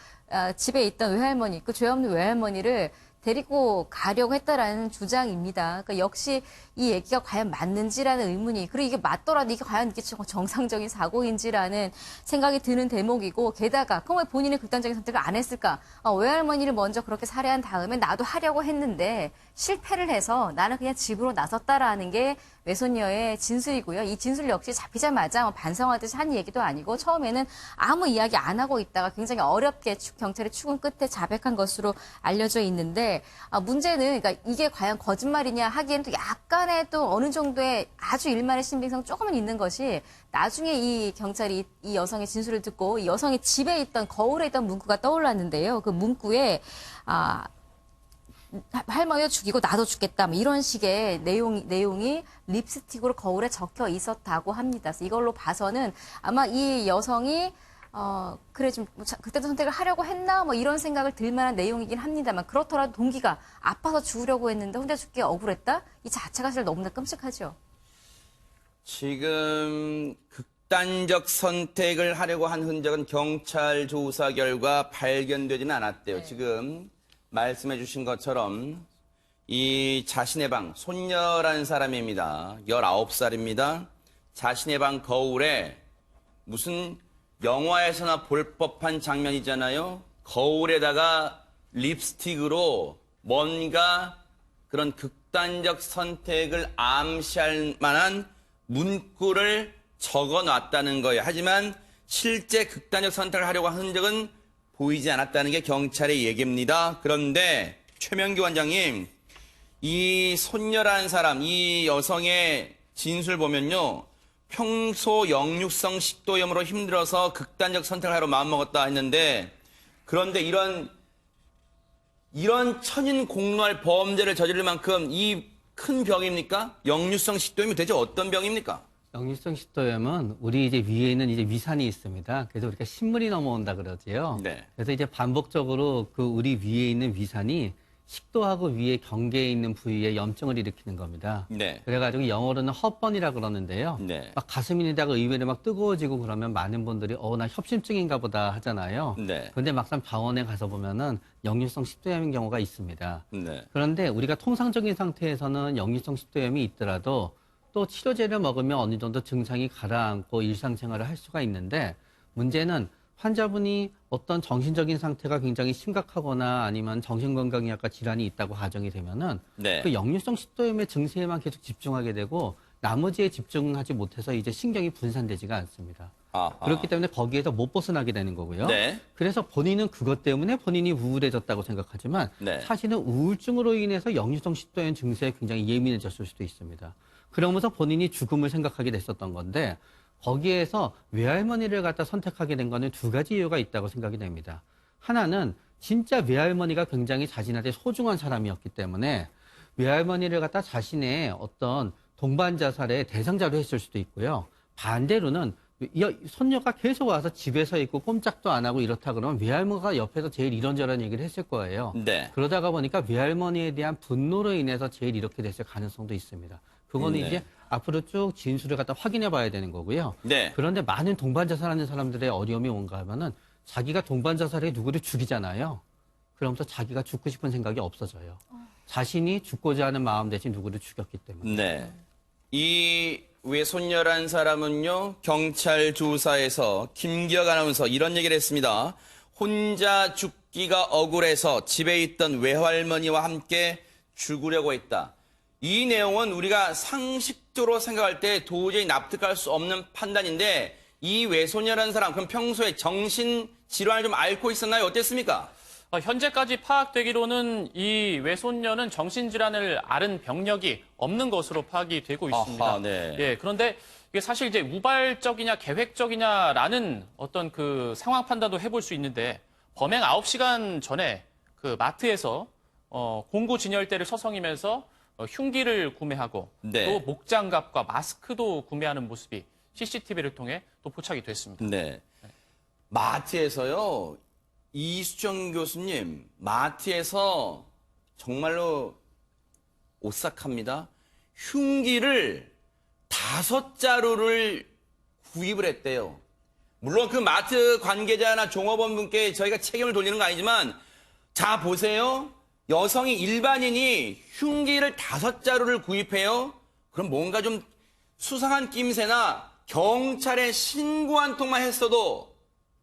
집에 있던 외할머니, 그 죄 없는 외할머니를 데리고 가려고 했다라는 주장입니다. 그러니까 역시 이 얘기가 과연 맞는지라는 의문이, 그리고 이게 맞더라도 이게 과연 이게 정상적인 사고인지라는 생각이 드는 대목이고, 게다가 그럼 왜 본인은 극단적인 선택을 안 했을까? 외할머니를 먼저 그렇게 살해한 다음에 나도 하려고 했는데 실패를 해서 나는 그냥 집으로 나섰다라는 게 외손녀의 진술이고요. 이 진술 역시 잡히자마자 반성하듯이 한 얘기도 아니고 처음에는 아무 이야기 안 하고 있다가 굉장히 어렵게 경찰의 추궁 끝에 자백한 것으로 알려져 있는데, 문제는 그러니까 이게 과연 거짓말이냐 하기에는 또 약간의 또 어느 정도의 아주 일말의 신빙성 조금은 있는 것이, 나중에 이 경찰이 이 여성의 진술을 듣고 이 여성이 집에 있던 거울에 있던 문구가 떠올랐는데요. 그 문구에 할머니도 죽이고 나도 죽겠다, 뭐 이런 식의 내용이 립스틱으로 거울에 적혀 있었다고 합니다. 그래서 이걸로 봐서는 아마 이 여성이 그래 좀 그때도 선택을 하려고 했나 뭐 이런 생각을 들 만한 내용이긴 합니다만, 그렇더라도 동기가 아파서 죽으려고 했는데 혼자 죽기 억울했다? 이 자체가 사실 너무나 끔찍하죠. 지금 극단적 선택을 하려고 한 흔적은 경찰 조사 결과 발견되지는 않았대요. 네. 지금 말씀해 주신 것처럼 이 자신의 방, 손녀라는 사람입니다. 19살입니다. 자신의 방 거울에 무슨 영화에서나 볼 법한 장면이잖아요. 거울에다가 립스틱으로 뭔가 그런 극단적 선택을 암시할 만한 문구를 적어놨다는 거예요. 하지만 실제 극단적 선택을 하려고 한 흔적은 보이지 않았다는 게 경찰의 얘기입니다. 그런데 최명기 원장님, 이 손녀라는 사람, 이 여성의 진술 보면요, 평소 역류성 식도염으로 힘들어서 극단적 선택을 하러 마음먹었다 했는데, 그런데 이런 천인공노할 범죄를 저지를 만큼 이 큰 병입니까? 역류성 식도염이 대체 어떤 병입니까? 역류성 식도염은 우리 이제 위에 있는 이제 위산이 있습니다. 그래서 우리가 신물이 넘어온다 그러지요. 네. 그래서 이제 반복적으로 그 우리 위에 있는 위산이 식도하고 위에 경계에 있는 부위에 염증을 일으키는 겁니다. 네. 그래가지고 영어로는 헛번이라 그러는데요. 네. 막 가슴이다가 의외로 막 뜨거워지고 그러면 많은 분들이 나 협심증인가 보다 하잖아요. 네. 그런데 막상 병원에 가서 보면은 역류성 식도염인 경우가 있습니다. 네. 그런데 우리가 통상적인 상태에서는 역류성 식도염이 있더라도 또 치료제를 먹으면 어느 정도 증상이 가라앉고 일상생활을 할 수가 있는데, 문제는 환자분이 어떤 정신적인 상태가 굉장히 심각하거나 아니면 정신건강의학과 질환이 있다고 가정이 되면은 네. 그 역류성 식도염의 증세에만 계속 집중하게 되고 나머지에 집중하지 못해서 이제 신경이 분산되지가 않습니다. 아하. 그렇기 때문에 거기에서 못 벗어나게 되는 거고요. 네. 그래서 본인은 그것 때문에 본인이 우울해졌다고 생각하지만 네. 사실은 우울증으로 인해서 역류성 식도염 증세에 굉장히 예민해졌을 수도 있습니다. 그러면서 본인이 죽음을 생각하게 됐었던 건데, 거기에서 외할머니를 갖다 선택하게 된 거는 두 가지 이유가 있다고 생각이 됩니다. 하나는 진짜 외할머니가 굉장히 자신한테 소중한 사람이었기 때문에 외할머니를 갖다 자신의 어떤 동반 자살의 대상자로 했을 수도 있고요. 반대로는 손녀가 계속 와서 집에서 있고 꼼짝도 안 하고 이렇다 그러면 외할머니가 옆에서 제일 이런저런 얘기를 했을 거예요. 네. 그러다가 보니까 외할머니에 대한 분노로 인해서 제일 이렇게 됐을 가능성도 있습니다. 그거는 네. 이제 앞으로 쭉 진술을 갖다 확인해 봐야 되는 거고요. 네. 그런데 많은 동반 자살하는 사람들의 어려움이 뭔가 하면은 자기가 동반 자살에 누구를 죽이잖아요. 그러면서 자기가 죽고 싶은 생각이 없어져요. 자신이 죽고자 하는 마음 대신 누구를 죽였기 때문에. 네. 이 외손녀란 사람은요, 경찰 조사에서 김기혁 아나운서 이런 얘기를 했습니다. 혼자 죽기가 억울해서 집에 있던 외할머니와 함께 죽으려고 했다. 이 내용은 우리가 상식적으로 생각할 때 도저히 납득할 수 없는 판단인데, 이 외손녀라는 사람, 그럼 평소에 정신질환을 좀 앓고 있었나요? 어땠습니까? 현재까지 파악되기로는 이 외손녀는 정신질환을 앓은 병력이 없는 것으로 파악이 되고 있습니다. 아하, 네. 예, 그런데 이게 사실 이제 우발적이냐 계획적이냐라는 어떤 그 상황 판단도 해볼 수 있는데, 범행 9시간 전에 그 마트에서 공구 진열대를 서성이면서 흉기를 구매하고 네. 또 목장갑과 마스크도 구매하는 모습이 CCTV를 통해 또 포착이 됐습니다. 네. 마트에서요, 이수정 교수님, 마트에서 정말로 오싹합니다. 흉기를 5자루를 구입을 했대요. 물론 그 마트 관계자나 종업원 분께 저희가 책임을 돌리는 건 아니지만, 자, 보세요. 여성이 일반인이 흉기를 5자루를 구입해요? 그럼 뭔가 좀 수상한 낌새나 경찰에 신고 한 통만 했어도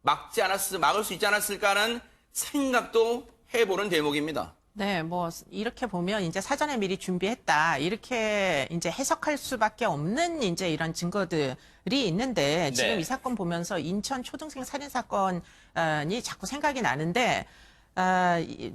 막을 수 있지 않았을까 하는 생각도 해보는 대목입니다. 네, 뭐 이렇게 보면 이제 사전에 미리 준비했다 이렇게 이제 해석할 수밖에 없는 이제 이런 증거들이 있는데 지금 네. 이 사건 보면서 인천 초등생 살인 사건이 자꾸 생각이 나는데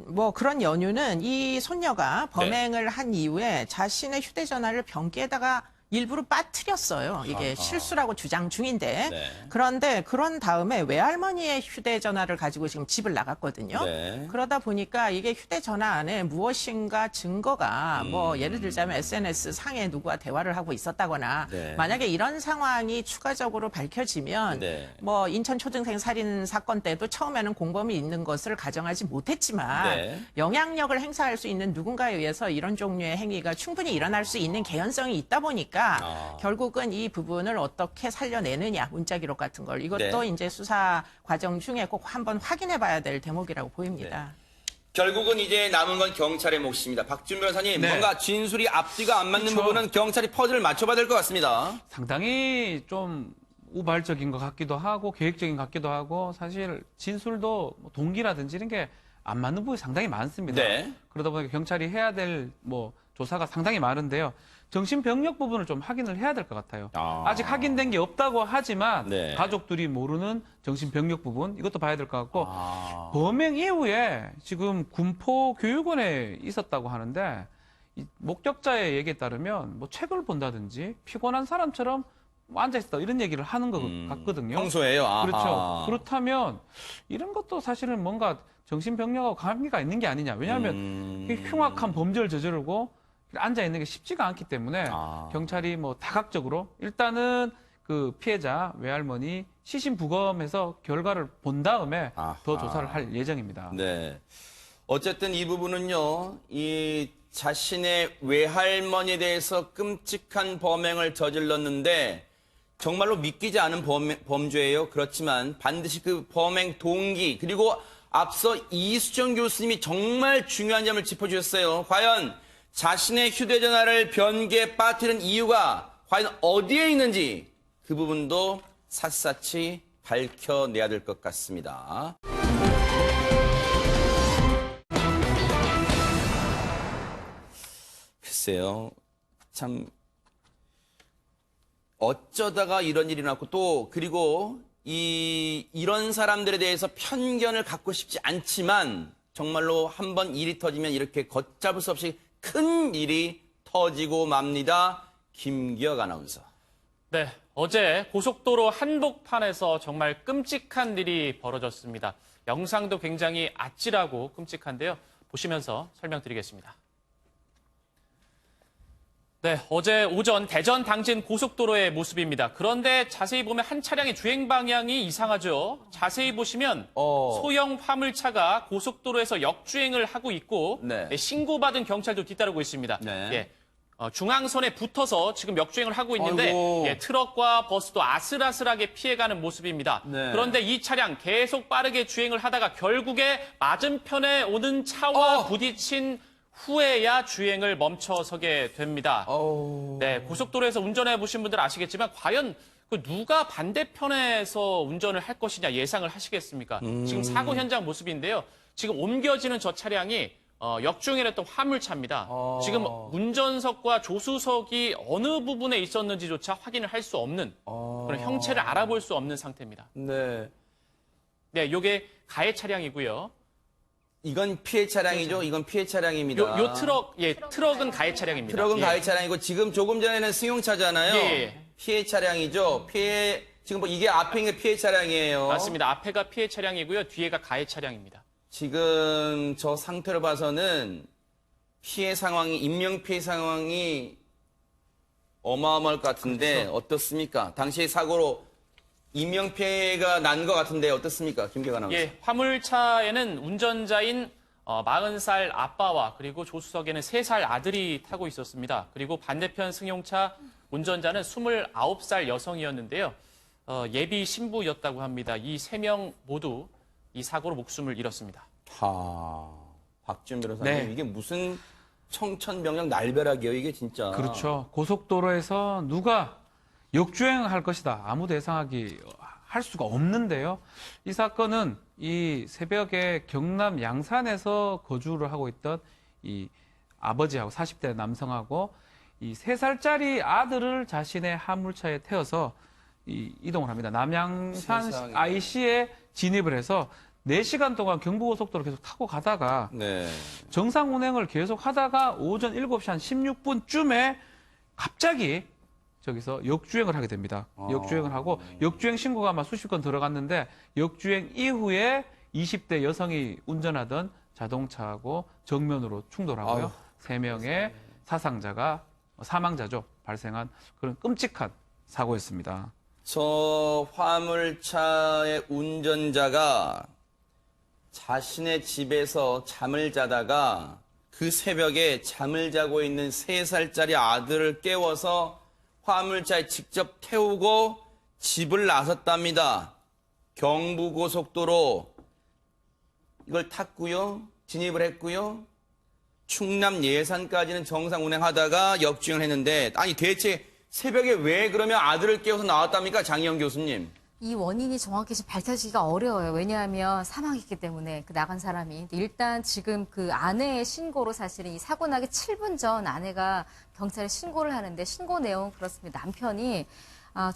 뭐 그런 연유는 이 손녀가 범행을 한 이후에 자신의 휴대전화를 변기에다가 일부러 빠뜨렸어요. 이게 실수라고 주장 중인데. 네. 그런데 그런 다음에 외할머니의 휴대전화를 가지고 지금 집을 나갔거든요. 네. 그러다 보니까 이게 휴대전화 안에 무엇인가 증거가 뭐 예를 들자면 SNS 상에 누구와 대화를 하고 있었다거나 네. 만약에 이런 상황이 추가적으로 밝혀지면 네. 뭐 인천 초등생 살인 사건 때도 처음에는 공범이 있는 것을 가정하지 못했지만 네. 영향력을 행사할 수 있는 누군가에 의해서 이런 종류의 행위가 충분히 일어날 수 있는 개연성이 있다 보니까 결국은 이 부분을 어떻게 살려내느냐 문자 기록 같은 걸 이것도 네. 이제 수사 과정 중에 꼭 한번 확인해 봐야 될 대목이라고 보입니다. 결국은 이제 남은 건 경찰의 몫입니다. 박준 변호사님, 네. 뭔가 진술이 앞뒤가 안 맞는 그렇죠. 부분은 경찰이 퍼즐을 맞춰봐야 될 것 같습니다. 상당히 좀 우발적인 것 같기도 하고 계획적인 것 같기도 하고 사실 진술도 뭐 동기라든지 이런 게 안 맞는 부분이 상당히 많습니다. 네. 그러다 보니까 경찰이 해야 될 뭐 조사가 상당히 많은데요. 정신병력 부분을 좀 확인을 해야 될 것 같아요. 아직 확인된 게 없다고 하지만 네. 가족들이 모르는 정신병력 부분 이것도 봐야 될 것 같고 범행 이후에 지금 군포 교육원에 있었다고 하는데 이 목격자의 얘기에 따르면 뭐 책을 본다든지 피곤한 사람처럼 뭐 앉아있다 이런 얘기를 하는 것 같거든요. 평소에요? 아하. 그렇죠. 그렇다면 이런 것도 사실은 뭔가 정신병력하고 관계가 있는 게 아니냐. 왜냐하면 이 흉악한 범죄를 저지르고 앉아있는 게 쉽지가 않기 때문에 경찰이 뭐 다각적으로 일단은 그 피해자 외할머니 시신 부검해서 결과를 본 다음에 더 조사를 할 예정입니다. 네. 어쨌든 이 부분은요, 이 자신의 외할머니에 대해서 끔찍한 범행을 저질렀는데 정말로 믿기지 않은 범죄예요. 그렇지만 반드시 그 범행 동기 그리고 앞서 이수정 교수님이 정말 중요한 점을 짚어주셨어요. 과연 자신의 휴대전화를 변기에 빠뜨린 이유가 과연 어디에 있는지 그 부분도 샅샅이 밝혀내야 될 것 같습니다. 글쎄요. 참 어쩌다가 이런 일이 났고 또 그리고 이런 사람들에 대해서 편견을 갖고 싶지 않지만 정말로 한번 일이 터지면 이렇게 걷잡을 수 없이 큰 일이 터지고 맙니다. 김기혁 아나운서. 네, 어제 고속도로 한복판에서 정말 끔찍한 일이 벌어졌습니다. 영상도 굉장히 아찔하고 끔찍한데요. 보시면서 설명드리겠습니다. 네, 어제 오전 대전 당진 고속도로의 모습입니다. 그런데 자세히 보면 한 차량의 주행 방향이 이상하죠. 자세히 보시면 소형 화물차가 고속도로에서 역주행을 하고 있고 신고받은 경찰도 뒤따르고 있습니다. 예, 중앙선에 붙어서 지금 역주행을 하고 있는데 트럭과 버스도 아슬아슬하게 피해가는 모습입니다. 그런데 이 차량 계속 빠르게 주행을 하다가 결국에 맞은편에 오는 차와 부딪힌 후에야 주행을 멈춰서게 됩니다. 네, 고속도로에서 운전해 보신 분들 아시겠지만 과연 누가 반대편에서 운전을 할 것이냐 예상을 하시겠습니까? 지금 사고 현장 모습인데요. 지금 옮겨지는 저 차량이 역주행을 했던 화물차입니다. 지금 운전석과 조수석이 어느 부분에 있었는지조차 확인을 할 수 없는 그런 형체를 알아볼 수 없는 상태입니다. 네. 네, 이게 가해 차량이고요. 이건 피해 차량이죠? 이건 피해 차량입니다. 요 트럭, 트럭은 가해 차량입니다. 트럭은 가해 차량이고 지금 조금 전에는 승용차잖아요. 예. 피해 차량이죠. 지금 뭐 이게 앞에 있는 게 피해 차량이에요. 맞습니다. 앞에가 피해 차량이고요. 뒤에가 가해 차량입니다. 지금 저 상태로 봐서는 인명 피해 상황이 어마어마할 것 같은데 어떻습니까? 당시의 사고로 인명피해가 난 것 같은데 어떻습니까? 김계관 아나운서. 예, 화물차에는 운전자인 40살 아빠와 그리고 조수석에는 3살 아들이 타고 있었습니다. 그리고 반대편 승용차 운전자는 29살 여성이었는데요. 예비 신부였다고 합니다. 이 3명 모두 이 사고로 목숨을 잃었습니다. 박지훈 변호사님, 네. 이게 무슨 청천벽력 날벼락이에요, 이게 진짜. 그렇죠. 고속도로에서 누가 역주행할 것이다. 아무도 예상하기 할 수가 없는데요. 이 사건은 이 새벽에 경남 양산에서 거주를 하고 있던 이 아버지하고 40대 남성하고 이 3살짜리 아들을 자신의 화물차에 태워서 이동을 합니다. 남양산 세상에. IC에 진입을 해서 4시간 동안 경부고속도로 계속 타고 가다가 네. 정상 운행을 계속 하다가 오전 7시 한 16분쯤에 갑자기 저기서 역주행을 하게 됩니다. 역주행을 하고 역주행 신고가 아마 수십 건 들어갔는데 역주행 이후에 20대 여성이 운전하던 자동차하고 정면으로 충돌하고요. 3명의 사망자죠. 발생한 그런 끔찍한 사고였습니다. 저 화물차의 운전자가 자신의 집에서 잠을 자다가 그 새벽에 잠을 자고 있는 3살짜리 아들을 깨워서 화물차에 직접 태우고 집을 나섰답니다. 경부고속도로 이걸 탔고요. 진입을 했고요. 충남 예산까지는 정상 운행하다가 역주행을 했는데 아니 대체 새벽에 왜 그러면 아들을 깨워서 나왔답니까? 장희영 교수님. 이 원인이 정확히 지금 밝혀지기가 어려워요. 왜냐하면 사망했기 때문에 그 나간 사람이. 일단 지금 그 아내의 신고로 사실은 이 사고 나기 7분 전 아내가 경찰에 신고를 하는데 신고 내용은 그렇습니다. 남편이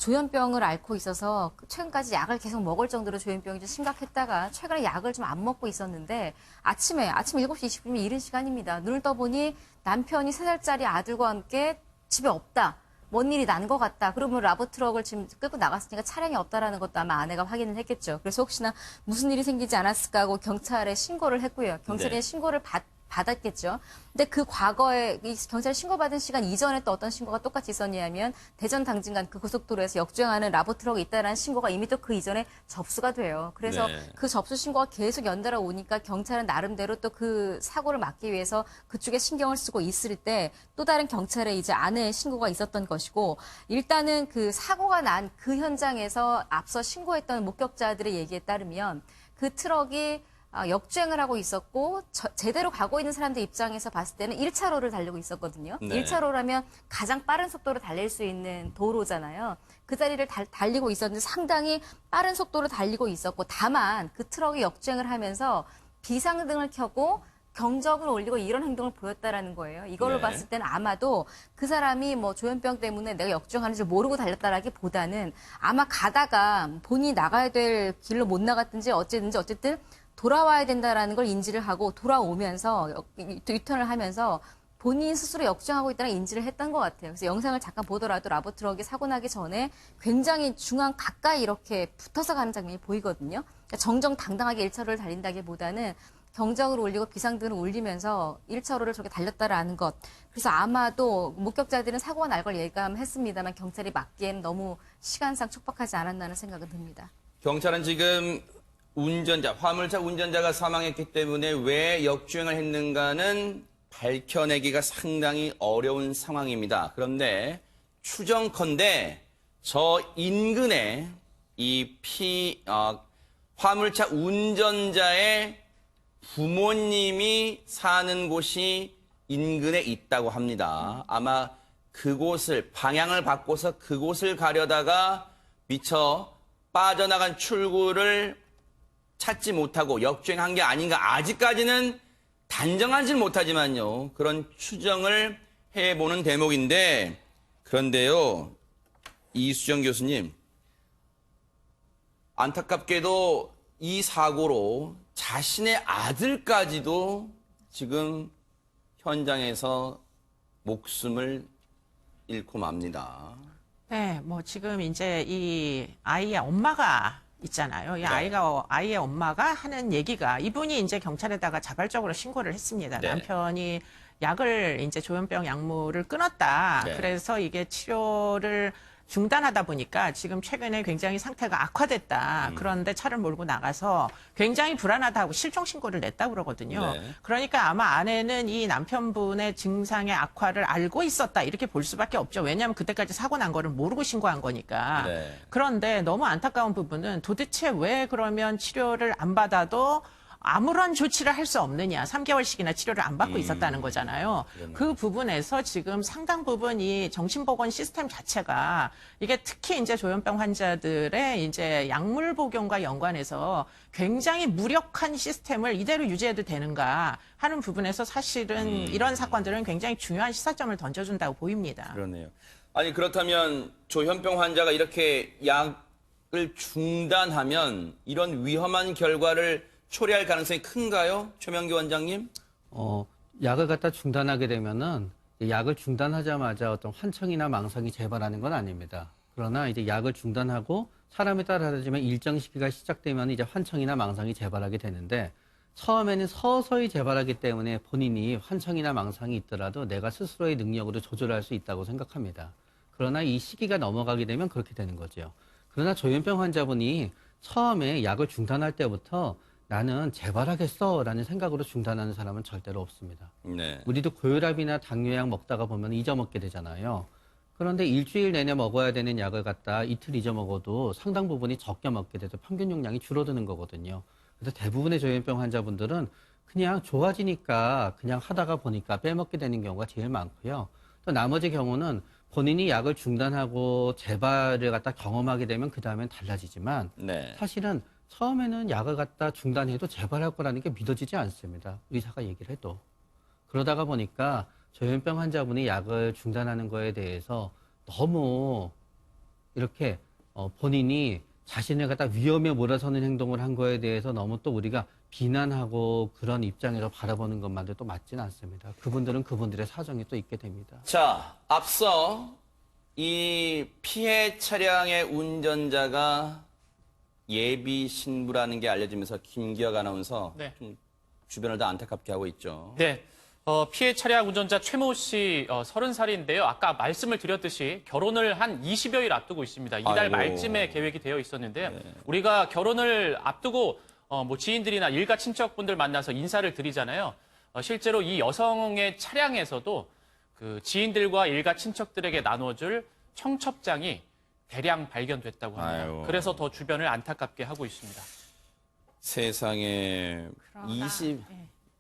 조현병을 앓고 있어서 최근까지 약을 계속 먹을 정도로 조현병이 좀 심각했다가 최근에 약을 좀 안 먹고 있었는데 아침 7시 20분이면 이른 시간입니다. 눈을 떠보니 남편이 3살짜리 아들과 함께 집에 없다. 뭔 일이 난 것 같다. 그러면 라보트럭을 지금 끌고 나갔으니까 차량이 없다라는 것도 아마 아내가 확인을 했겠죠. 그래서 혹시나 무슨 일이 생기지 않았을까 하고 경찰에 신고를 했고요. 경찰에 네. 신고를 받았겠죠. 근데 그 과거에 이 경찰에 신고받은 시간 이전에 또 어떤 신고가 똑같이 있었냐면 대전 당진간 그 고속도로에서 역주행하는 라보트럭이 있다라는 신고가 이미 또 그 이전에 접수가 돼요. 그래서 네. 그 접수 신고가 계속 연달아 오니까 경찰은 나름대로 또 그 사고를 막기 위해서 그쪽에 신경을 쓰고 있을 때 또 다른 경찰에 이제 아내의 신고가 있었던 것이고 일단은 그 사고가 난 그 현장에서 앞서 신고했던 목격자들의 얘기에 따르면 그 트럭이 역주행을 하고 있었고 제대로 가고 있는 사람들 입장에서 봤을 때는 1차로를 달리고 있었거든요. 네. 1차로라면 가장 빠른 속도로 달릴 수 있는 도로잖아요. 그 자리를 달리고 있었는데 상당히 빠른 속도로 달리고 있었고 다만 그 트럭이 역주행을 하면서 비상등을 켜고 경적을 올리고 이런 행동을 보였다라는 거예요. 이걸로 네. 봤을 때는 아마도 그 사람이 뭐 조현병 때문에 내가 역주행하는 줄 모르고 달렸다라기보다는 아마 가다가 본인이 나가야 될 길로 못 나갔든지 어쨌든 돌아와야 된다라는 걸 인지를 하고 돌아오면서 유턴을 하면서 본인 스스로 역주행하고 있다는 인지를 했던 것 같아요. 그래서 영상을 잠깐 보더라도 라보트럭이 사고 나기 전에 굉장히 중앙 가까이 이렇게 붙어서 가는 장면이 보이거든요. 그러니까 정정당당하게 1차로를 달린다기보다는 경적을 올리고 비상등을 울리면서 1차로를 저렇게 달렸다라는 것. 그래서 아마도 목격자들은 사고가 날 걸 예감했습니다만 경찰이 막기에는 너무 시간상 촉박하지 않았나는 생각은 듭니다. 경찰은 지금 화물차 운전자가 사망했기 때문에 왜 역주행을 했는가는 밝혀내기가 상당히 어려운 상황입니다. 그런데 추정컨대 저 인근에 화물차 운전자의 부모님이 사는 곳이 인근에 있다고 합니다. 아마 그곳을 방향을 바꿔서 그곳을 가려다가 미처 빠져나간 출구를 찾지 못하고 역주행한 게 아닌가. 아직까지는 단정하지 못하지만요. 그런 추정을 해보는 대목인데 그런데요. 이수정 교수님. 안타깝게도 이 사고로 자신의 아들까지도 지금 현장에서 목숨을 잃고 맙니다. 네, 뭐 지금 이제 이 아이의 엄마가 있잖아요. 이 아이의 엄마가 하는 얘기가 이분이 이제 경찰에다가 자발적으로 신고를 했습니다. 네. 남편이 약을 이제 조현병 약물을 끊었다. 네. 그래서 이게 치료를 중단하다 보니까 지금 최근에 굉장히 상태가 악화됐다. 그런데 차를 몰고 나가서 굉장히 불안하다고 실종 신고를 냈다고 그러거든요. 네. 그러니까 아마 아내는 이 남편분의 증상의 악화를 알고 있었다. 이렇게 볼 수밖에 없죠. 왜냐하면 그때까지 사고 난 거를 모르고 신고한 거니까. 네. 그런데 너무 안타까운 부분은 도대체 왜 그러면 치료를 안 받아도 아무런 조치를 할 수 없느냐. 3개월씩이나 치료를 안 받고 있었다는 거잖아요. 그 부분에서 지금 상당 부분 이 정신보건 시스템 자체가 이게 특히 이제 조현병 환자들의 이제 약물 복용과 연관해서 굉장히 무력한 시스템을 이대로 유지해도 되는가 하는 부분에서 사실은 이런 사건들은 굉장히 중요한 시사점을 던져준다고 보입니다. 그러네요. 아니 그렇다면 조현병 환자가 이렇게 약을 중단하면 이런 위험한 결과를 초래할 가능성이 큰가요? 최명규 원장님? 약을 갖다 중단하게 되면은 약을 중단하자마자 어떤 환청이나 망상이 재발하는 건 아닙니다. 그러나 이제 약을 중단하고 사람에 따라 다르지만 일정 시기가 시작되면 이제 환청이나 망상이 재발하게 되는데 처음에는 서서히 재발하기 때문에 본인이 환청이나 망상이 있더라도 내가 스스로의 능력으로 조절할 수 있다고 생각합니다. 그러나 이 시기가 넘어가게 되면 그렇게 되는 거죠. 그러나 조현병 환자분이 처음에 약을 중단할 때부터 나는 재발하겠어 라는 생각으로 중단하는 사람은 절대로 없습니다. 네. 우리도 고혈압이나 당뇨약 먹다가 보면 잊어먹게 되잖아요. 그런데 일주일 내내 먹어야 되는 약을 갖다 이틀 잊어먹어도 상당 부분이 적게 먹게 돼서 평균 용량이 줄어드는 거거든요. 그래서 대부분의 조현병 환자분들은 그냥 좋아지니까 그냥 하다가 보니까 빼먹게 되는 경우가 제일 많고요. 또 나머지 경우는 본인이 약을 중단하고 재발을 갖다 경험하게 되면 그 다음엔 달라지지만 네. 사실은 처음에는 약을 갖다 중단해도 재발할 거라는 게 믿어지지 않습니다. 의사가 얘기를 해도. 그러다가 보니까 조현병 환자분이 약을 중단하는 거에 대해서 너무 이렇게 본인이 자신을 갖다 위험에 몰아서는 행동을 한 거에 대해서 너무 또 우리가 비난하고 그런 입장에서 바라보는 것만도 또 맞지는 않습니다. 그분들은 그분들의 사정이 또 있게 됩니다. 자, 앞서 이 피해 차량의 운전자가 예비 신부라는 게 알려지면서 김기혁 아나운서 네. 좀 주변을 다 안타깝게 하고 있죠. 네. 피해 차량 운전자 최모 씨 30살인데요. 아까 말씀을 드렸듯이 결혼을 한 20여일 앞두고 있습니다. 이달 아이고. 말쯤에 계획이 되어 있었는데요. 우리가 결혼을 앞두고 뭐 지인들이나 일가 친척분들 만나서 인사를 드리잖아요. 실제로 이 여성의 차량에서도 그 지인들과 일가 친척들에게 나눠줄 청첩장이 대량 발견됐다고 합니다. 아이고. 그래서 더 주변을 안타깝게 하고 있습니다. 세상에 20...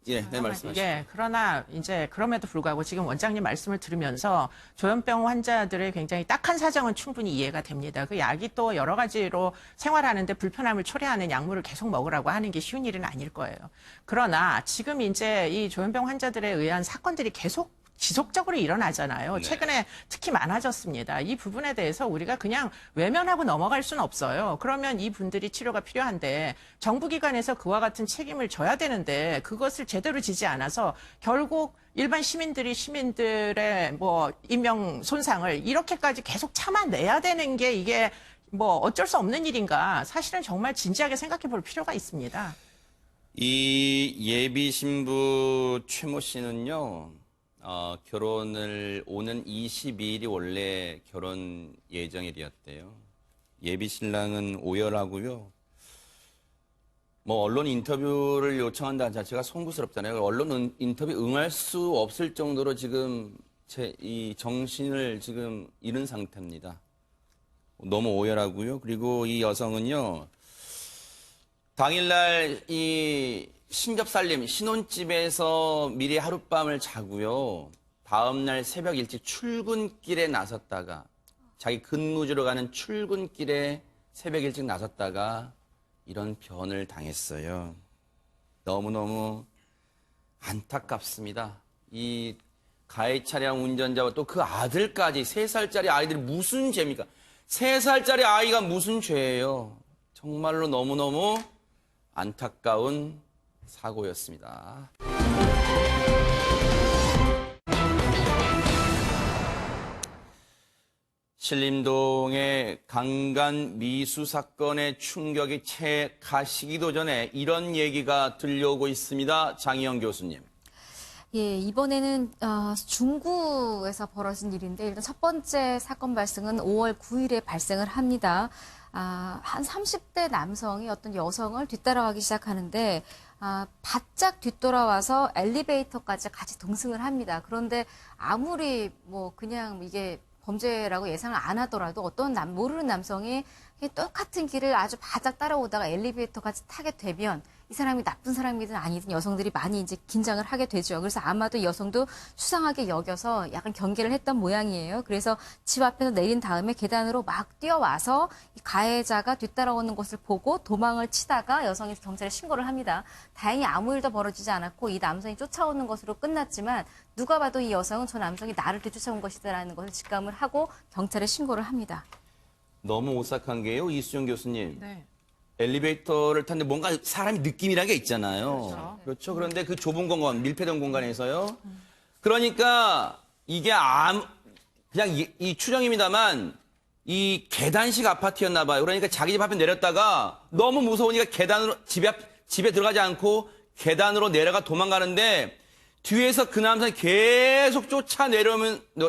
네, 말씀하시죠. 예, 그러나 이제 그럼에도 불구하고 지금 원장님 말씀을 들으면서 조현병 환자들의 굉장히 딱한 사정은 충분히 이해가 됩니다. 그 약이 또 여러 가지로 생활하는데 불편함을 초래하는 약물을 계속 먹으라고 하는 게 쉬운 일은 아닐 거예요. 그러나 지금 이제 이 조현병 환자들에 의한 사건들이 계속 지속적으로 일어나잖아요. 네. 최근에 특히 많아졌습니다. 이 부분에 대해서 우리가 그냥 외면하고 넘어갈 수는 없어요. 그러면 이 분들이 치료가 필요한데 정부기관에서 그와 같은 책임을 져야 되는데 그것을 제대로 지지 않아서 결국 일반 시민들의 뭐 인명 손상을 이렇게까지 계속 참아내야 되는 게 이게 뭐 어쩔 수 없는 일인가. 사실은 정말 진지하게 생각해 볼 필요가 있습니다. 이 예비 신부 최모 씨는요. 결혼을 오는 22일이 원래 결혼 예정일이었대요. 예비 신랑은 오열하고요. 뭐 언론 인터뷰를 요청한다는 자체가 송구스럽잖아요. 언론 인터뷰 응할 수 없을 정도로 지금 이 정신을 지금 잃은 상태입니다. 너무 오열하고요. 그리고 이 여성은요. 당일날 이 신겹살림 신혼집에서 미리 하룻밤을 자고요. 다음날 새벽 일찍 출근길에 나섰다가 자기 근무지로 가는 출근길에 새벽 일찍 나섰다가 이런 변을 당했어요. 너무너무 안타깝습니다. 이 가해 차량 운전자와 또 그 아들까지 3살짜리 아이들이 무슨 죄입니까? 3살짜리 아이가 무슨 죄예요? 정말로 너무너무 안타까운 사고였습니다. 신림동의 강간 미수 사건의 충격이 채 가시기도 전에 이런 얘기가 들려오고 있습니다. 장희영 교수님. 예, 이번에는 중구에서 벌어진 일인데 일단 첫 번째 사건 발생은 5월 9일에 발생을 합니다. 한 30대 남성이 어떤 여성을 뒤따라가기 시작하는데 바짝 뒤돌아와서 엘리베이터까지 같이 동승을 합니다. 그런데 아무리 뭐 그냥 이게 범죄라고 예상을 안 하더라도 어떤 모르는 남성이 똑같은 길을 아주 바짝 따라오다가 엘리베이터까지 타게 되면 이 사람이 나쁜 사람이든 아니든 여성들이 많이 이제 긴장을 하게 되죠. 그래서 아마도 이 여성도 수상하게 여겨서 약간 경계를 했던 모양이에요. 그래서 집 앞에서 내린 다음에 계단으로 막 뛰어와서 이 가해자가 뒤따라오는 것을 보고 도망을 치다가 여성이 경찰에 신고를 합니다. 다행히 아무 일도 벌어지지 않았고 이 남성이 쫓아오는 것으로 끝났지만 누가 봐도 이 여성은 저 남성이 나를 뒤쫓아온 것이다라는 것을 직감을 하고 경찰에 신고를 합니다. 너무 오싹한 게요, 이수정 교수님. 네. 엘리베이터를 탔는데 뭔가 사람이 느낌이라는 게 있잖아요. 그렇죠. 그런데 그 좁은 공간, 밀폐된 공간에서요. 그러니까 이게 그냥 이 추정입니다만 이 계단식 아파트였나 봐요. 그러니까 자기 집 앞에 내렸다가 너무 무서우니까 계단으로 집에 들어가지 않고 계단으로 내려가 도망가는데 뒤에서 그 남성이 계속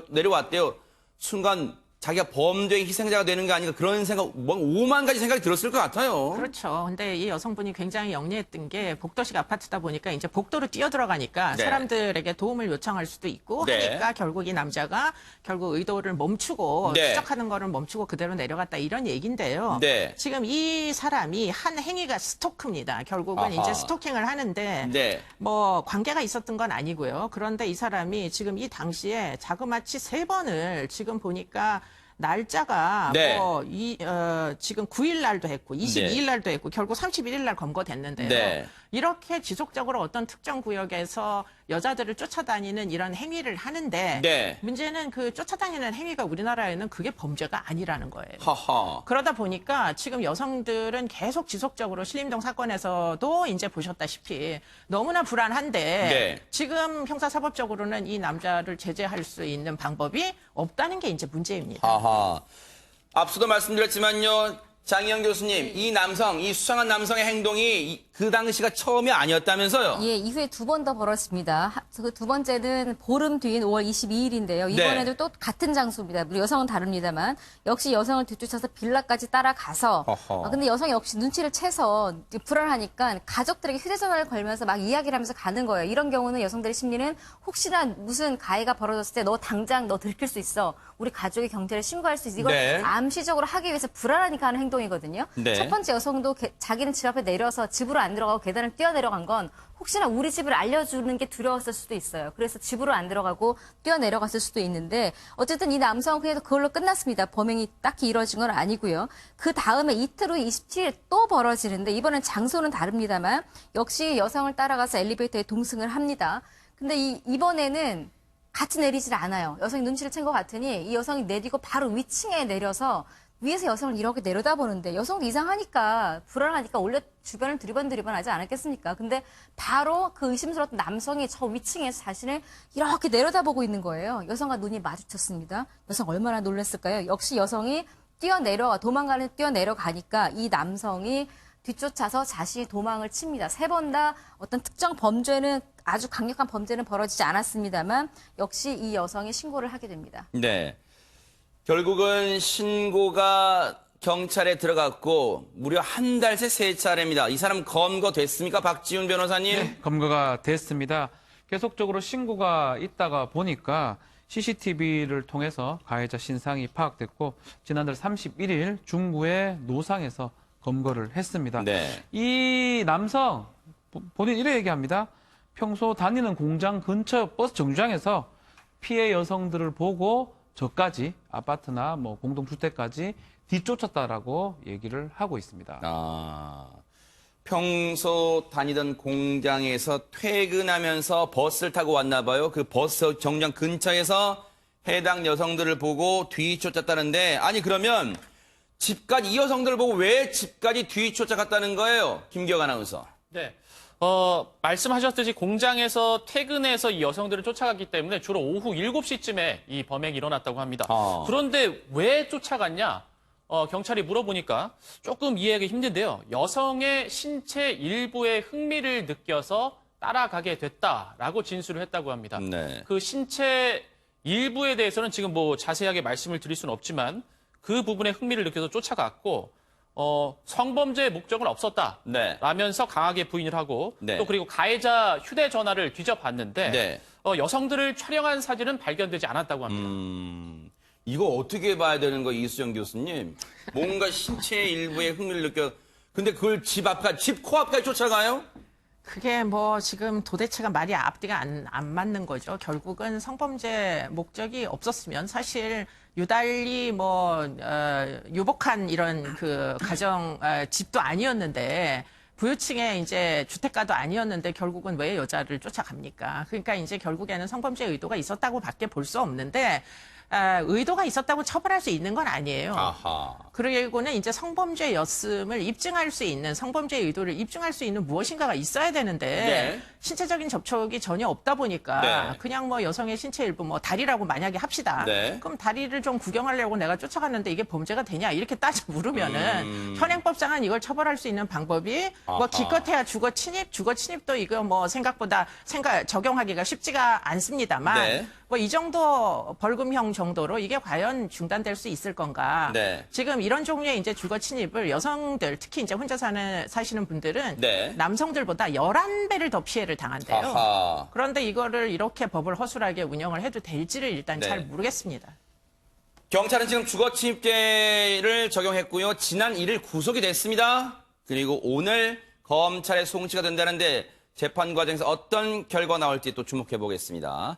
내려왔대요. 순간 자기가 범죄의 희생자가 되는 게 아닌가 그런 생각, 뭐 5만 가지 생각이 들었을 것 같아요. 그렇죠. 근데 이 여성분이 굉장히 영리했던 게 복도식 아파트다 보니까 이제 복도로 뛰어들어가니까 네. 사람들에게 도움을 요청할 수도 있고 네. 하니까 결국 이 남자가 결국 의도를 멈추고 네. 추적하는 거를 멈추고 그대로 내려갔다 이런 얘기인데요. 네. 지금 이 사람이 한 행위가 스토크입니다. 결국은 아하. 이제 스토킹을 하는데 네. 뭐 관계가 있었던 건 아니고요. 그런데 이 사람이 지금 이 당시에 자그마치 3번을 지금 보니까 날짜가 네. 지금 9일 날도 했고 22일 날도 했고 결국 31일 날 검거됐는데요. 네. 이렇게 지속적으로 어떤 특정 구역에서 여자들을 쫓아다니는 이런 행위를 하는데 네. 문제는 그 쫓아다니는 행위가 우리나라에는 그게 범죄가 아니라는 거예요. 하하. 그러다 보니까 지금 여성들은 계속 지속적으로 신림동 사건에서도 이제 보셨다시피 너무나 불안한데 네. 지금 형사사법적으로는 이 남자를 제재할 수 있는 방법이 없다는 게 이제 문제입니다. 하하. 앞서도 말씀드렸지만요. 장희영 교수님, 이 남성, 이 수상한 남성의 행동이 그 당시가 처음이 아니었다면서요? 예, 이후에 2번 더 벌어집니다. 그 두 번째는 보름 뒤인 5월 22일인데요. 이번에도 네. 또 같은 장소입니다. 물론 여성은 다릅니다만 역시 여성을 뒤쫓아서 빌라까지 따라가서 근데 여성이 역시 눈치를 채서 불안하니까 가족들에게 휴대전화를 걸면서 막 이야기를 하면서 가는 거예요. 이런 경우는 여성들의 심리는 혹시나 무슨 가해가 벌어졌을 때 너 당장 너 들킬 수 있어. 우리 가족이 경찰에 신고할 수 있어. 이걸 네. 암시적으로 하기 위해서 불안하니까 하는 행동이거든요. 네. 첫 번째 여성도 자기는 집 앞에 내려서 집으로 안 들어가고 계단을 뛰어내려간 건 혹시나 우리 집을 알려주는 게 두려웠을 수도 있어요. 그래서 집으로 안 들어가고 뛰어내려갔을 수도 있는데 어쨌든 이 남성은 그래도 그걸로 끝났습니다. 범행이 딱히 이뤄진 건 아니고요. 그 다음에 이틀 후 27일 또 벌어지는데 이번엔 장소는 다릅니다만 역시 여성을 따라가서 엘리베이터에 동승을 합니다. 근데 이번에는 같이 내리질 않아요. 여성이 눈치를 챈 것 같으니 이 여성이 내리고 바로 위층에 내려서 위에서 여성을 이렇게 내려다보는데 여성도 이상하니까 불안하니까 원래 주변을 두리번 하지 않았겠습니까? 근데 바로 그 의심스러웠던 남성이 저 위층에서 자신을 이렇게 내려다보고 있는 거예요. 여성과 눈이 마주쳤습니다. 여성 얼마나 놀랐을까요? 역시 여성이 뛰어내려가니까 이 남성이 뒤쫓아서 자신이 도망을 칩니다. 3번 다 어떤 특정 범죄는 아주 강력한 범죄는 벌어지지 않았습니다만 역시 이 여성이 신고를 하게 됩니다. 네. 결국은 신고가 경찰에 들어갔고 무려 한 달 새 3차례입니다. 이 사람 검거됐습니까? 박지훈 변호사님? 네, 검거가 됐습니다. 계속적으로 신고가 있다가 보니까 CCTV를 통해서 가해자 신상이 파악됐고 지난달 31일 중구의 노상에서 검거를 했습니다. 네. 이 남성 본인 이래 얘기합니다. 평소 다니는 공장 근처 버스 정류장에서 피해 여성들을 보고 저까지 아파트나 뭐 공동주택까지 뒤쫓았다라고 얘기를 하고 있습니다. 평소 다니던 공장에서 퇴근하면서 버스를 타고 왔나 봐요. 그 버스 정류장 근처에서 해당 여성들을 보고 뒤쫓았다는데 아니 그러면 집까지 이 여성들을 보고 왜 집까지 뒤쫓아갔다는 거예요? 김기혁 아나운서. 네. 말씀하셨듯이 공장에서 퇴근해서 이 여성들을 쫓아갔기 때문에 주로 오후 7시쯤에 이 범행이 일어났다고 합니다. 그런데 왜 쫓아갔냐? 경찰이 물어보니까 조금 이해하기 힘든데요. 여성의 신체 일부에 흥미를 느껴서 따라가게 됐다라고 진술을 했다고 합니다. 네. 그 신체 일부에 대해서는 지금 뭐 자세하게 말씀을 드릴 수는 없지만 그 부분에 흥미를 느껴서 쫓아갔고 성범죄의 목적은 없었다. 네. 라면서 강하게 부인을 하고 네. 또 그리고 가해자 휴대전화를 뒤져봤는데 네. 여성들을 촬영한 사진은 발견되지 않았다고 합니다. 이거 어떻게 봐야 되는 거예요, 이수정 교수님? 뭔가 신체 일부에 흥미를 느껴. 근데 그걸 집 코앞까지 쫓아가요? 그게 뭐 지금 도대체가 말이 앞뒤가 안 맞는 거죠. 결국은 성범죄 목적이 없었으면 사실 유달리 유복한 이런 그 집도 아니었는데 부유층의 이제 주택가도 아니었는데 결국은 왜 여자를 쫓아갑니까? 그러니까 이제 결국에는 성범죄 의도가 있었다고 밖에 볼 수 없는데 의도가 있었다고 처벌할 수 있는 건 아니에요. 아하. 그리고는 이제 성범죄였음을 입증할 수 있는 성범죄 의도를 입증할 수 있는 무엇인가가 있어야 되는데 네. 신체적인 접촉이 전혀 없다 보니까 네. 그냥 뭐 여성의 신체 일부 다리라고 만약에 합시다. 네. 그럼 다리를 좀 구경하려고 내가 쫓아갔는데 이게 범죄가 되냐 이렇게 따져 물으면은 현행법상은 이걸 처벌할 수 있는 방법이 아하. 기껏해야 주거 침입도 이거 생각보다 적용하기가 쉽지가 않습니다만 네. 이 정도 벌금형 정도로 이게 과연 중단될 수 있을 건가? 네. 지금 이런 종류의 이제 주거 침입을 여성들 특히 이제 혼자 사시는 분들은 네. 남성들보다 11배를 더 피해를 당한대요. 아하. 그런데 이거를 이렇게 법을 허술하게 운영을 해도 될지를 일단 네. 잘 모르겠습니다. 경찰은 지금 주거침입죄를 적용했고요. 지난 1일 구속이 됐습니다. 그리고 오늘 검찰에 송치가 된다는데 재판 과정에서 어떤 결과 나올지 또 주목해 보겠습니다.